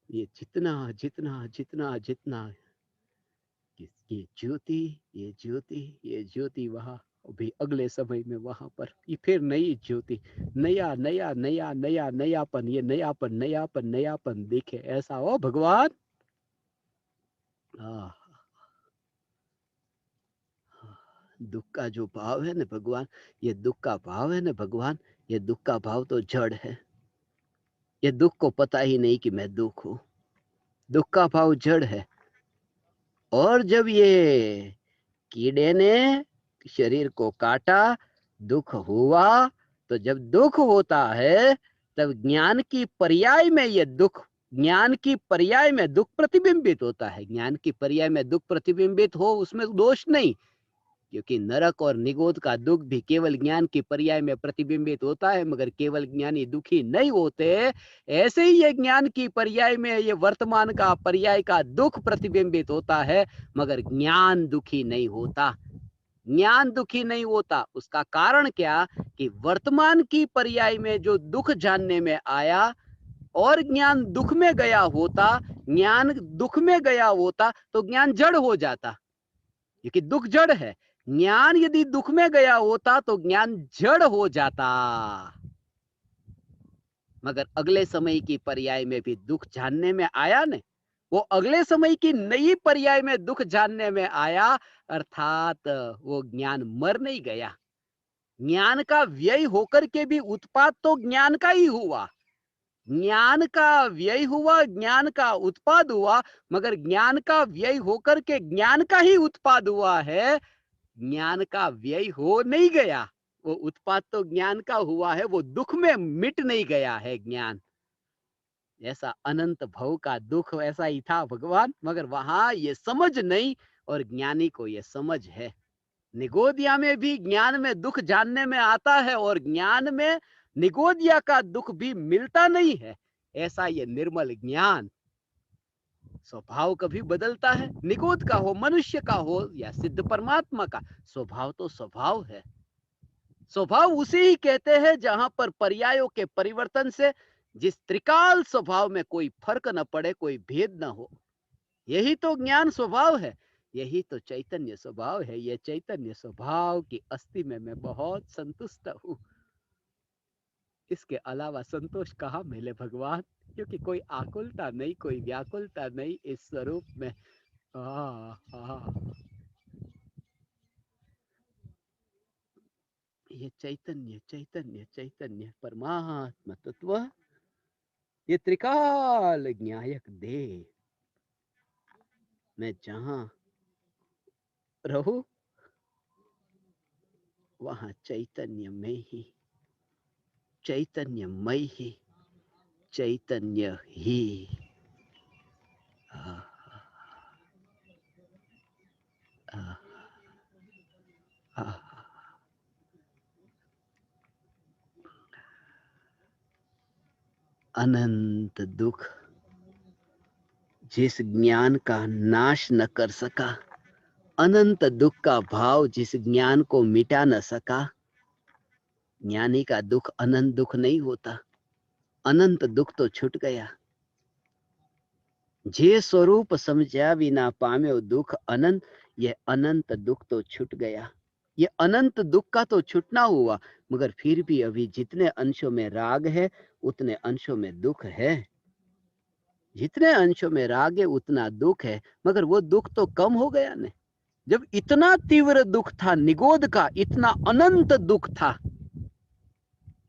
ये जितना जितना जितना जितना ये ज्योति, ये ज्योति, ये ज्योति वहां, भी अगले समय में वहां पर ये फिर नई ज्योति, नया नया नया नया नयापन, ये नयापन नयापन नयापन दिखे, ऐसा हो भगवान। आह, दुख का जो भाव है ना भगवान, ये दुख का भाव है ना भगवान, ये दुख का भाव तो जड़ है। ये दुख को पता ही नहीं कि मैं दुख हूं। दुख का भाव जड़ है। और जब ये कीड़े ने शरीर को काटा, दुख हुआ, तो जब दुख होता है तब ज्ञान की पर्याय में ये दुख, ज्ञान की पर्याय में दुख प्रतिबिंबित होता है। ज्ञान की पर्याय में दुख प्रतिबिंबित हो उसमें दोष नहीं, क्योंकि नरक और निगोद का दुख भी केवल ज्ञान की पर्याय में प्रतिबिंबित होता है, मगर केवल ज्ञानी दुखी नहीं होते। ऐसे ही ये ज्ञान की पर्याय में ये वर्तमान का पर्याय का दुख प्रतिबिंबित होता है, मगर ज्ञान दुखी नहीं होता। ज्ञान दुखी नहीं होता, उसका कारण क्या कि वर्तमान की पर्याय में जो दुख जानने में आया और ज्ञान दुख में गया होता, ज्ञान दुख में गया होता तो ज्ञान जड़ हो जाता, क्योंकि दुख जड़ है। ज्ञान यदि दुख में गया होता तो ज्ञान जड़ हो जाता। मगर अगले समय की पर्याय में भी दुख जानने में आया ने, वो अगले समय की नई पर्याय में दुख जानने में आया, अर्थात वो ज्ञान मर नहीं गया। ज्ञान का व्यय होकर के भी उत्पाद तो ज्ञान का ही हुआ। ज्ञान का व्यय हुआ, ज्ञान का उत्पाद हुआ, मगर ज्ञान का व्यय होकर के ज्ञान का ही उत्पाद हुआ है। ज्ञान का व्यय हो नहीं गया, वो उत्पाद तो ज्ञान का हुआ है, वो दुख में मिट नहीं गया है ज्ञान। ऐसा अनंत भव का दुख ऐसा ही था भगवान, मगर वहां ये समझ नहीं, और ज्ञानी को ये समझ है। निगोदिया में भी ज्ञान में दुख जानने में आता है, और ज्ञान में निगोदिया का दुख भी मिलता नहीं है। ऐसा ये निर्मल ज्ञान। स्वभाव कभी बदलता है, निगोद का हो, मनुष्य का हो या सिद्ध परमात्मा का, स्वभाव तो स्वभाव है। स्वभाव उसे ही कहते हैं जहां पर पर्यायों के परिवर्तन से जिस त्रिकाल स्वभाव में कोई फर्क न पड़े, कोई भेद न हो। यही तो ज्ञान स्वभाव है, यही तो चैतन्य स्वभाव है। ये चैतन्य स्वभाव की अस्थि में मैं बहुत संतुष्ट हूँ। इसके अलावा संतोष कहाँ मिले भगवान, क्योंकि कोई आकुलता नहीं, कोई व्याकुलता नहीं इस स्वरूप में। आ, आ, ये चैतन्य चैतन्य चैतन्य परमात्मा तत्व, ये त्रिकाल ज्ञायक दे, मैं जहां रहूं वहां चैतन्य में ही, चैतन्यमय ही, चैतन्य ही। आ, आ, आ, अनंत दुख जिस ज्ञान का नाश न कर सका, अनंत दुख का भाव जिस ज्ञान को मिटा न सका, ज्ञानी का दुख अनंत दुख नहीं होता। अनंत दुख तो छूट गया। जे स्वरूप समझा बिना पाम्यो दुख अनंत, यह अनंत दुख तो छूट गया। ये अनंत दुख का तो छूटना हुआ, मगर फिर भी अभी जितने अंशों में राग है उतने अंशों में दुख है। जितने अंशों में राग है उतना दुख है, मगर वो दुख तो कम हो गया ने। जब इतना तीव्र दुख था निगोद का, इतना अनंत दुख था,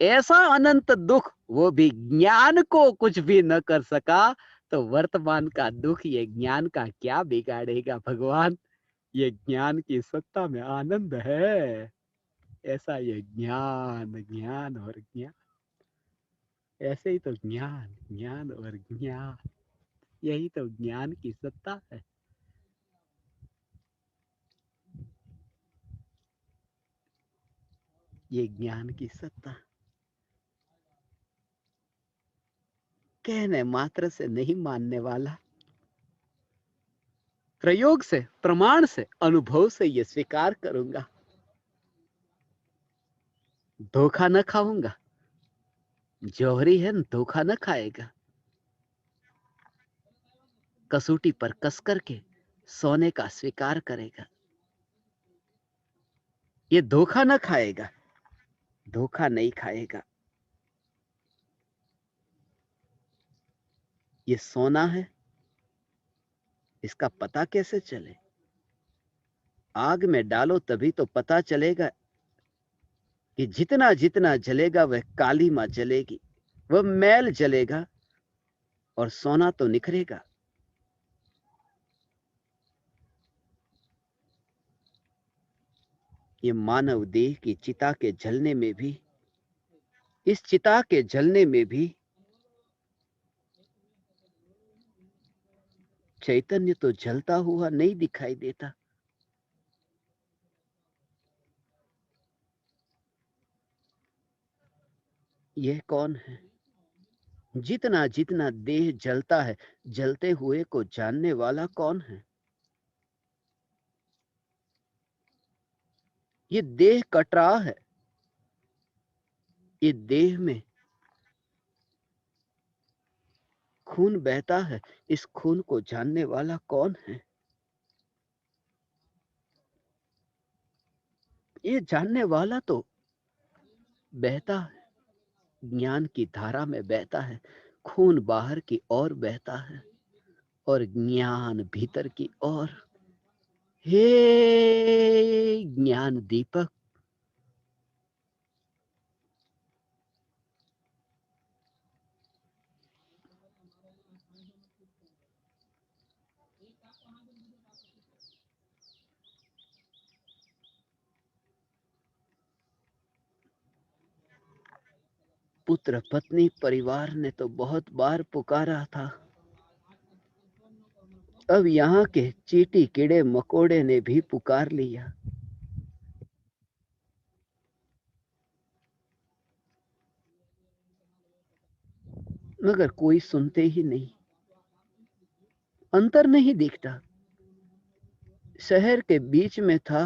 ऐसा अनंत दुख वो भी ज्ञान को कुछ भी न कर सका, तो वर्तमान का दुख ये ज्ञान का क्या बिगाड़ेगा भगवान। ये ज्ञान की सत्ता में आनंद है। ऐसा ये ज्ञान, ज्ञान और ज्ञान, ऐसे ही तो ज्ञान, ज्ञान और ज्ञान, यही तो ज्ञान की सत्ता है। ये ज्ञान की सत्ता कहने मात्र से नहीं मानने वाला, प्रयोग से, प्रमाण से, अनुभव से ये स्वीकार करूंगा। धोखा न खाऊंगा। जौहरी है न, धोखा न खाएगा। कसौटी पर कस करके सोने का स्वीकार करेगा। ये धोखा ना खाएगा, धोखा नहीं खाएगा। ये सोना है, इसका पता कैसे चले? आग में डालो तभी तो पता चलेगा कि जितना जितना जलेगा वह काली मां जलेगी, वह मैल जलेगा और सोना तो निखरेगा। ये मानव देह की चिता के जलने में भी, इस चिता के जलने में भी चैतन्य तो जलता हुआ नहीं दिखाई देता। यह कौन है? जितना जितना देह जलता है, जलते हुए को जानने वाला कौन है? ये देह कटरा है, ये देह में खून बहता है, इस खून को जानने वाला कौन है? ये जानने वाला तो बहता है, ज्ञान की धारा में बहता है। खून बाहर की ओर बहता है और ज्ञान भीतर की ओर। हे ज्ञान दीपक, पुत्र पत्नी परिवार ने तो बहुत बार पुकारा था, अब यहाँ के चींटी कीड़े मकोड़े ने भी पुकार लिया, मगर कोई सुनते ही नहीं। अंतर नहीं दिखता। शहर के बीच में था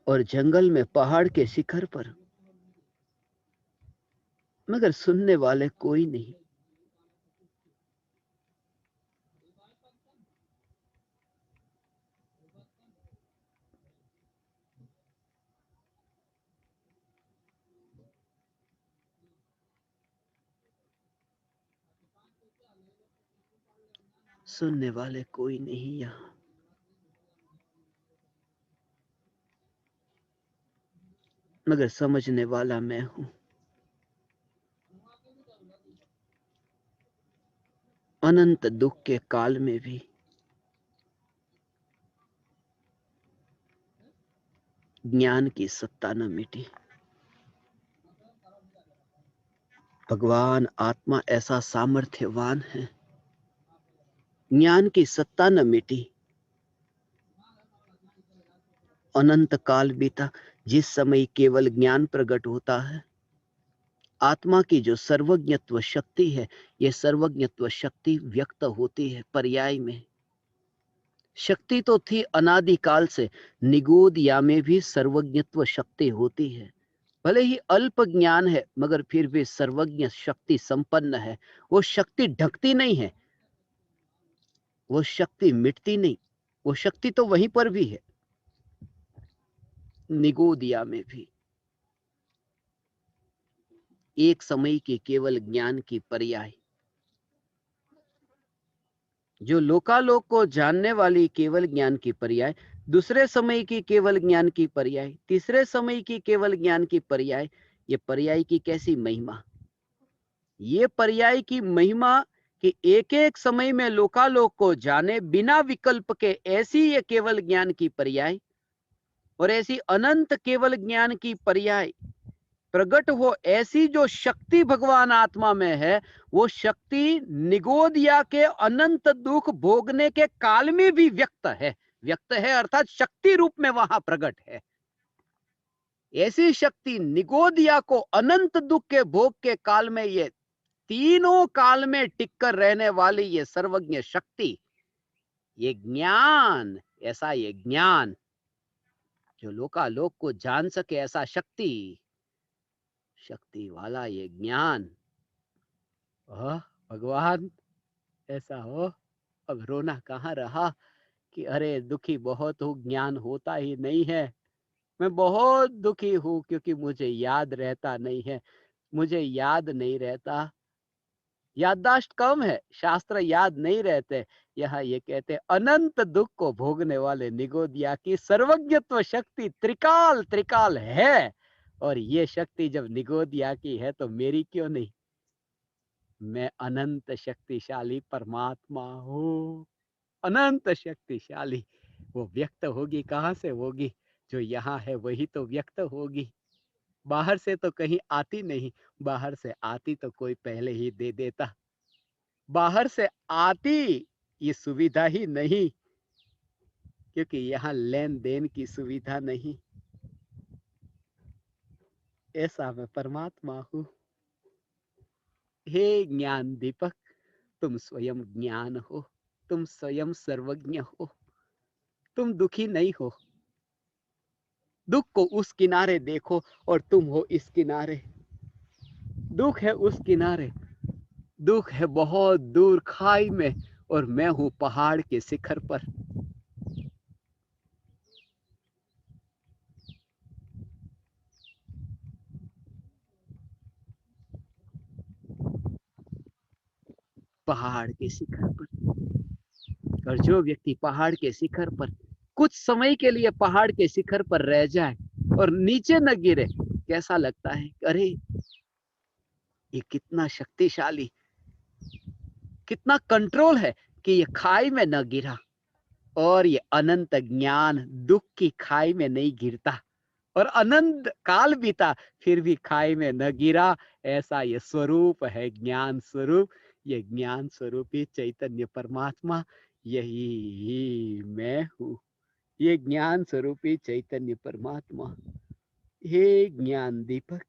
और जंगल में पहाड़ के शिखर पर, मगर सुनने वाले कोई नहीं। सुनने वाले कोई नहीं यहाँ, मगर समझने वाला मैं हूं। अनंत दुख के काल में भी ज्ञान की सत्ता न मिटी। भगवान आत्मा ऐसा सामर्थ्यवान है, ज्ञान की सत्ता न मिटी। अनंत काल बीता, जिस समय केवल ज्ञान प्रकट होता है, आत्मा की जो सर्वज्ञत्व शक्ति है, यह सर्वज्ञत्व शक्ति व्यक्त होती है पर्याय में। शक्ति तो थी अनादिकाल से, निगूढ़ या में भी सर्वज्ञत्व शक्ति होती है। भले ही अल्प ज्ञान है, मगर फिर भी सर्वज्ञ शक्ति संपन्न है। वो शक्ति ढकती नहीं है, वो शक्ति मिटती नहीं, वो शक्ति तो वहीं पर भी है, निगोदिया में भी। एक समय की केवल ज्ञान की पर्याय, जो लोकालोक को जानने वाली केवल ज्ञान की पर्याय, दूसरे समय की केवल ज्ञान की पर्याय, तीसरे समय की केवल ज्ञान की पर्याय। ये पर्याय की कैसी महिमा! ये पर्याय की महिमा कि एक एक समय में लोकालोक को जाने बिना विकल्प के, ऐसी ये केवल ज्ञान की पर्याय। और ऐसी अनंत केवल ज्ञान की पर्याय प्रकट हो, ऐसी जो शक्ति भगवान आत्मा में है, वो शक्ति निगोदिया के अनंत दुख भोगने के काल में भी व्यक्त है। व्यक्त है अर्थात शक्ति रूप में वहां प्रकट है। ऐसी शक्ति निगोदिया को अनंत दुख के भोग के काल में, ये तीनों काल में टिककर रहने वाली ये सर्वज्ञ शक्ति, ये ज्ञान, ऐसा ये ज्ञान जो लोकालोक को जान सके, ऐसा शक्ति, शक्ति वाला ये ज्ञान। भगवान ऐसा हो, अब रोना कहाँ रहा कि अरे दुखी बहुत हूँ, ज्ञान होता ही नहीं है। मैं बहुत दुखी हूँ क्योंकि मुझे याद रहता नहीं है। मुझे याद नहीं रहता, याददाश्त कम है, शास्त्र याद नहीं रहते। यहाँ ये कहते हैं, अनंत दुख को भोगने वाले निगोदिया की सर्वज्ञत्व शक्ति त्रिकाल त्रिकाल है। और ये शक्ति जब निगोदिया की है तो मेरी क्यों नहीं? मैं अनंत शक्तिशाली परमात्मा हूँ, अनंत शक्तिशाली। वो व्यक्त होगी कहाँ से होगी? जो यहाँ है वही तो व्यक्त होगी। बाहर से तो कहीं आती नहीं, बाहर से आती तो कोई पहले ही दे देता। बाहर से आती ये सुविधा ही नहीं, क्योंकि यहाँ लेन-देन की सुविधा नहीं। ऐसा मैं परमात्मा हूँ। हे ज्ञान दीपक, तुम स्वयं ज्ञान हो, तुम स्वयं सर्वज्ञ हो, तुम दुखी नहीं हो। दुख को उस किनारे देखो और तुम हो इस किनारे। दुख है उस किनारे, दुख है बहुत दूर खाई में, और मैं हूँ पहाड़ के शिखर पर। पहाड़ के शिखर पर। और जो व्यक्ति पहाड़ के शिखर पर कुछ समय के लिए पहाड़ के शिखर पर रह जाए और नीचे न गिरे, कैसा लगता है? अरे ये कितना शक्तिशाली, कितना कंट्रोल है कि ये खाई में न गिरा। और ये अनंत ज्ञान दुख की खाई में नहीं गिरता, और अनंत काल बीता फिर भी खाई में न गिरा। ऐसा ये स्वरूप है, ज्ञान स्वरूप। ये ज्ञान स्वरूपी चैतन्य परमात्मा, यही मैं हूँ। ये ज्ञान स्वरूपी चैतन्य परमात्मा, हे ज्ञान दीपक।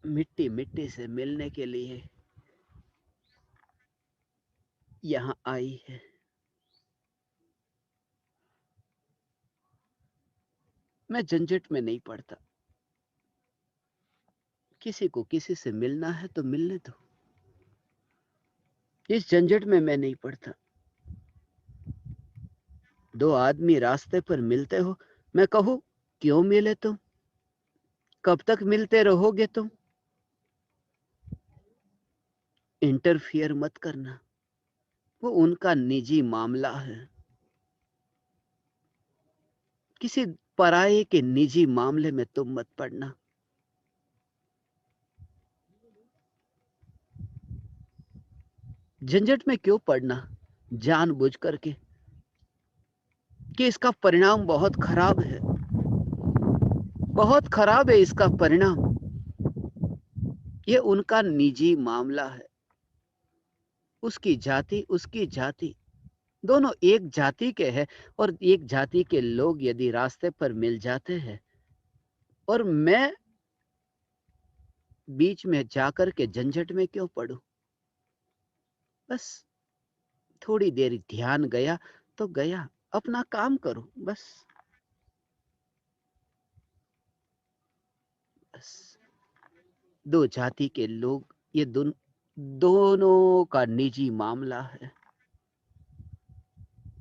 मिट्टी मिट्टी से मिलने के लिए यहाँ आई है। मैं झंझट में नहीं पड़ता। किसी को किसी से मिलना है तो मिलने दो, इस झंझट में मैं नहीं पड़ता। दो आदमी रास्ते पर मिलते हो, मैं कहूँ क्यों मिले तुम, कब तक मिलते रहोगे तुम? इंटरफियर मत करना, वो उनका निजी मामला है। किसी पराये के निजी मामले में तुम मत पड़ना। झंझट में क्यों पड़ना जानबूझ करके, कि इसका परिणाम बहुत खराब है, बहुत खराब है इसका परिणाम। ये उनका निजी मामला है। उसकी जाति, दोनों एक जाति के हैं। और एक जाति के लोग यदि रास्ते पर मिल जाते हैं और मैं बीच में जाकर के झंझट में क्यों पड़ूं? बस थोड़ी देर ध्यान गया तो गया, अपना काम करो बस। बस दो जाति के लोग, ये दोनों का निजी मामला है।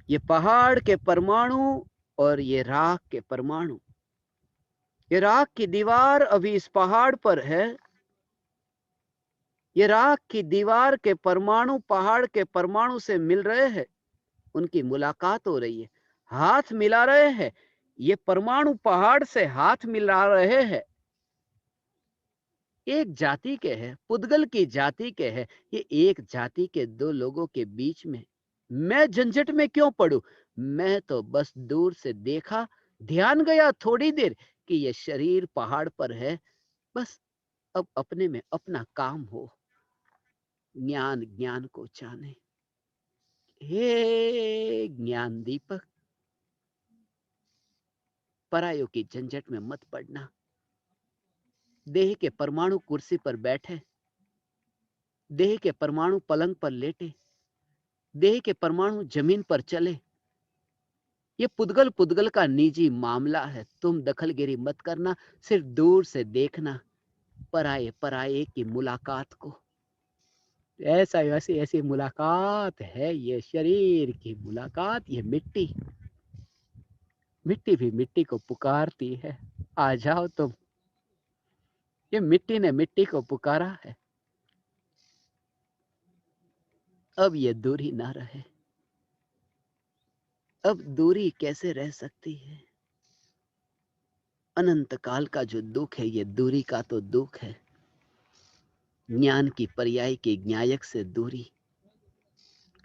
ये पहाड़ के परमाणु और ये राख के परमाणु, ये राख की दीवार अभी इस पहाड़ पर है। ये राख की दीवार के परमाणु पहाड़ के परमाणु से मिल रहे हैं, उनकी मुलाकात हो रही है, हाथ मिला रहे हैं। ये परमाणु पहाड़ से हाथ मिला रहे हैं। एक जाति के हैं, पुद्गल की जाति के हैं। ये एक जाति के दो लोगों के बीच में मैं झंझट में क्यों पड़ूं? मैं तो बस दूर से देखा, ध्यान गया थोड़ी देर कि ये शरीर पहाड़ पर है। बस अब अपने में अपना काम हो, ज्ञान ज्ञान को जाने। हे ज्ञान दीपक, परायों की झंझट में मत पड़ना। देह के परमाणु कुर्सी पर बैठे, देह के परमाणु पलंग पर लेटे, देह के परमाणु जमीन पर चले। ये पुद्गल पुद्गल का निजी मामला है। तुम दखलगिरी मत करना, सिर्फ दूर से देखना पराये पराये की मुलाकात को। ऐसा ऐसी ऐसी मुलाकात है, ये शरीर की मुलाकात। ये मिट्टी, मिट्टी भी मिट्टी को पुकारती है, आ जाओ तुम। ये मिट्टी ने मिट्टी को पुकारा है। अब ये दूरी ना रहे। अब दूरी कैसे रह सकती है? अनंत काल का जो दुख है, ये दूरी का तो दुख है। ज्ञान की पर्याय के ज्ञायक से दूरी,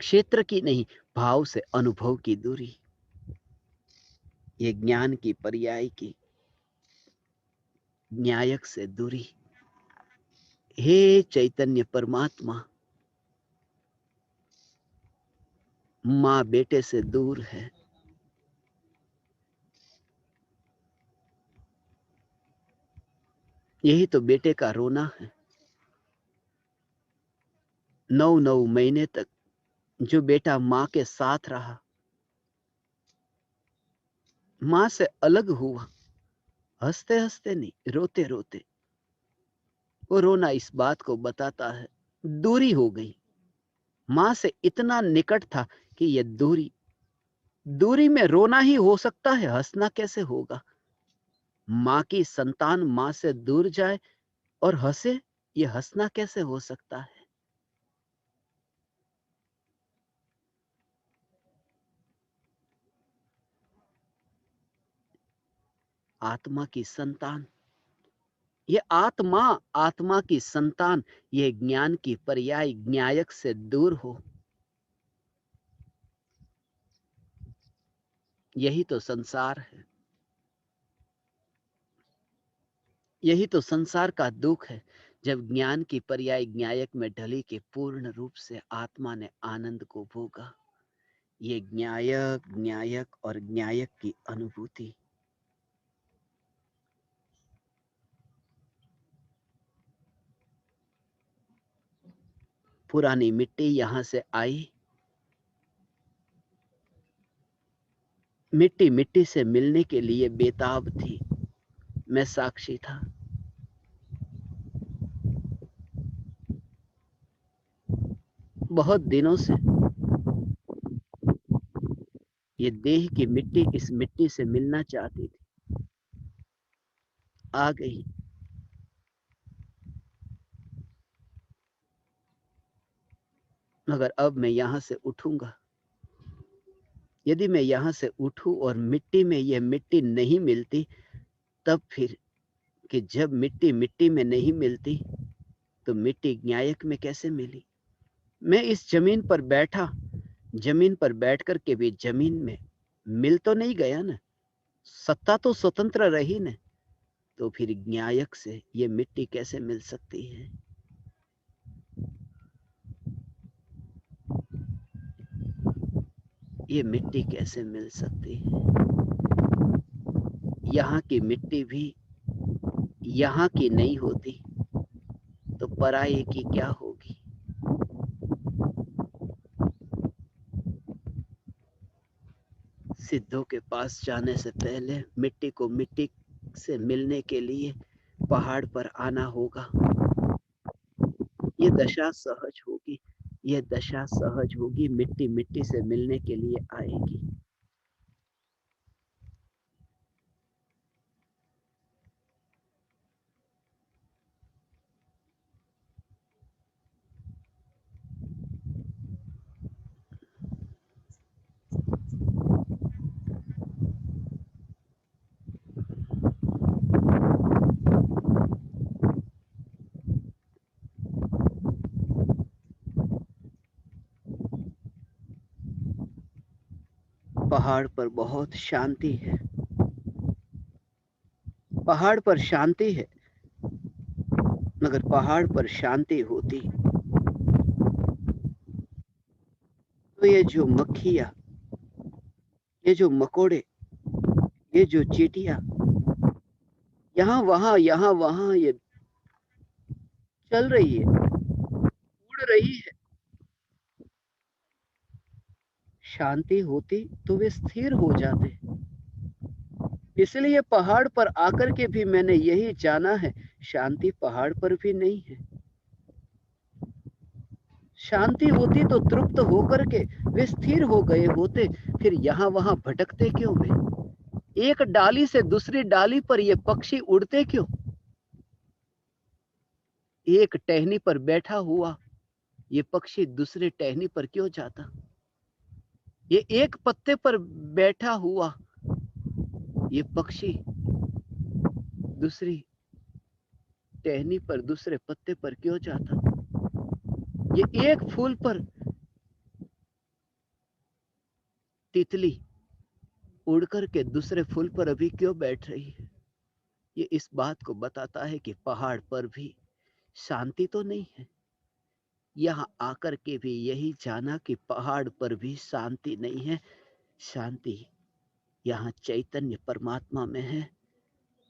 क्षेत्र की नहीं, भाव से अनुभव की दूरी। ये ज्ञान की पर्याय की न्यायक से दूरी। हे चैतन्य परमात्मा, मां बेटे से दूर है। यही तो बेटे का रोना है। 9 महीने तक जो बेटा मां के साथ रहा, मां से अलग हुआ, हंसते हंसते नहीं, रोते रोते। वो रोना इस बात को बताता है, दूरी हो गई। मां से इतना निकट था कि ये दूरी, दूरी में रोना ही हो सकता है, हंसना कैसे होगा? मां की संतान मां से दूर जाए और हंसे, ये हंसना कैसे हो सकता है? आत्मा की संतान, ये आत्मा, आत्मा की संतान, ये ज्ञान की पर्याय ज्ञायक से दूर हो। यही तो संसार है। यही तो संसार का दुख है। जब ज्ञान की पर्याय ज्ञायक में ढली के पूर्ण रूप से आत्मा ने आनंद को भोगा। ये ज्ञायक, ज्ञायक और ज्ञायक की अनुभूति। पुरानी मिट्टी यहां से आई, मिट्टी मिट्टी से मिलने के लिए बेताब थी। मैं साक्षी था। बहुत दिनों से ये देह की मिट्टी इस मिट्टी से मिलना चाहती थी। आ गई। मगर अब मैं यहां से उठूंगा। यदि मैं यहां से उठूं और मिट्टी में यह मिट्टी नहीं मिलती, तब फिर कि जब मिट्टी मिट्टी में नहीं मिलती, तो मिट्टी ज्ञायक में कैसे मिली? मैं इस जमीन पर बैठा, जमीन पर बैठ कर के भी जमीन में मिल तो नहीं गया ना, सत्ता तो स्वतंत्र रही ना। तो फिर ज्ञायक से ये मिट्टी कैसे मिल सकती है? ये मिट्टी कैसे मिल सकती है? यहाँ की मिट्टी भी यहाँ की नहीं होती, तो पराये की क्या होगी? सिद्धों के पास जाने से पहले मिट्टी को मिट्टी से मिलने के लिए पहाड़ पर आना होगा। ये दशा सहज होगी। ये दशा सहज होगी, मिट्टी मिट्टी से मिलने के लिए आएगी। पहाड़ पर बहुत शांति है। पहाड़ पर शांति है। मगर पहाड़ पर शांति होती तो ये जो मक्खियां, ये जो मकोड़े, ये जो चींटियां, यहाँ वहां ये चल रही है, उड़ रही है। शांति होती तो वे स्थिर हो जाते। इसलिए पहाड़ पर आकर के भी मैंने यही जाना है, शांति पहाड़ पर भी नहीं है। शांति होती तो तृप्त होकर के वे स्थिर हो गए होते, फिर यहां वहां भटकते क्यों वे? एक डाली से दूसरी डाली पर ये पक्षी उड़ते क्यों? एक टहनी पर बैठा हुआ ये पक्षी दूसरे टहनी पर क्यों जाता? ये एक पत्ते पर बैठा हुआ ये पक्षी दूसरी टहनी पर दूसरे पत्ते पर क्यों जाता? ये एक फूल पर तितली उड़ कर के दूसरे फूल पर अभी क्यों बैठ रही है? ये इस बात को बताता है कि पहाड़ पर भी शांति तो नहीं है। यहाँ आकर के भी यही जाना कि पहाड़ पर भी शांति नहीं है। शांति यहाँ चैतन्य परमात्मा में है,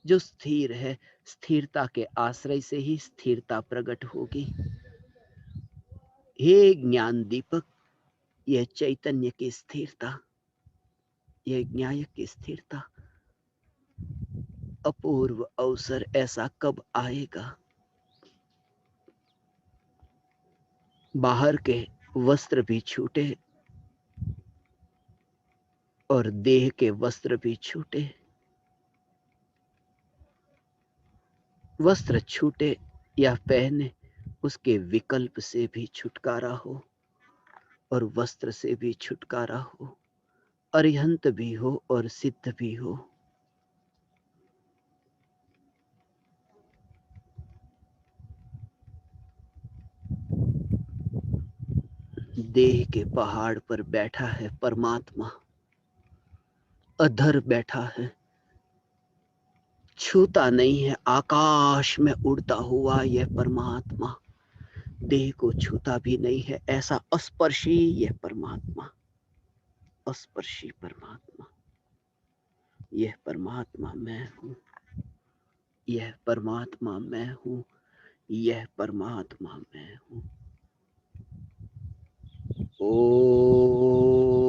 जो स्थिर है। स्थिरता के आश्रय से ही स्थिरता प्रकट होगी। हे ज्ञान दीपक, यह चैतन्य की स्थिरता, यह न्याय की स्थिरता, अपूर्व अवसर ऐसा कब आएगा? बाहर के वस्त्र भी छूटे और देह के वस्त्र भी छूटे। वस्त्र छूटे या पहने, उसके विकल्प से भी छुटकारा हो और वस्त्र से भी छुटकारा हो, अरिहंत भी हो और सिद्ध भी हो। देह के पहाड़ पर बैठा है परमात्मा, अधर बैठा है, छूता नहीं है, आकाश में उड़ता हुआ यह परमात्मा देह को छूता भी नहीं है, ऐसा अस्पर्शी यह परमात्मा, अस्पर्शी परमात्मा। यह परमात्मा मैं हूं, यह परमात्मा मैं हूं, यह परमात्मा मैं हूं। ओ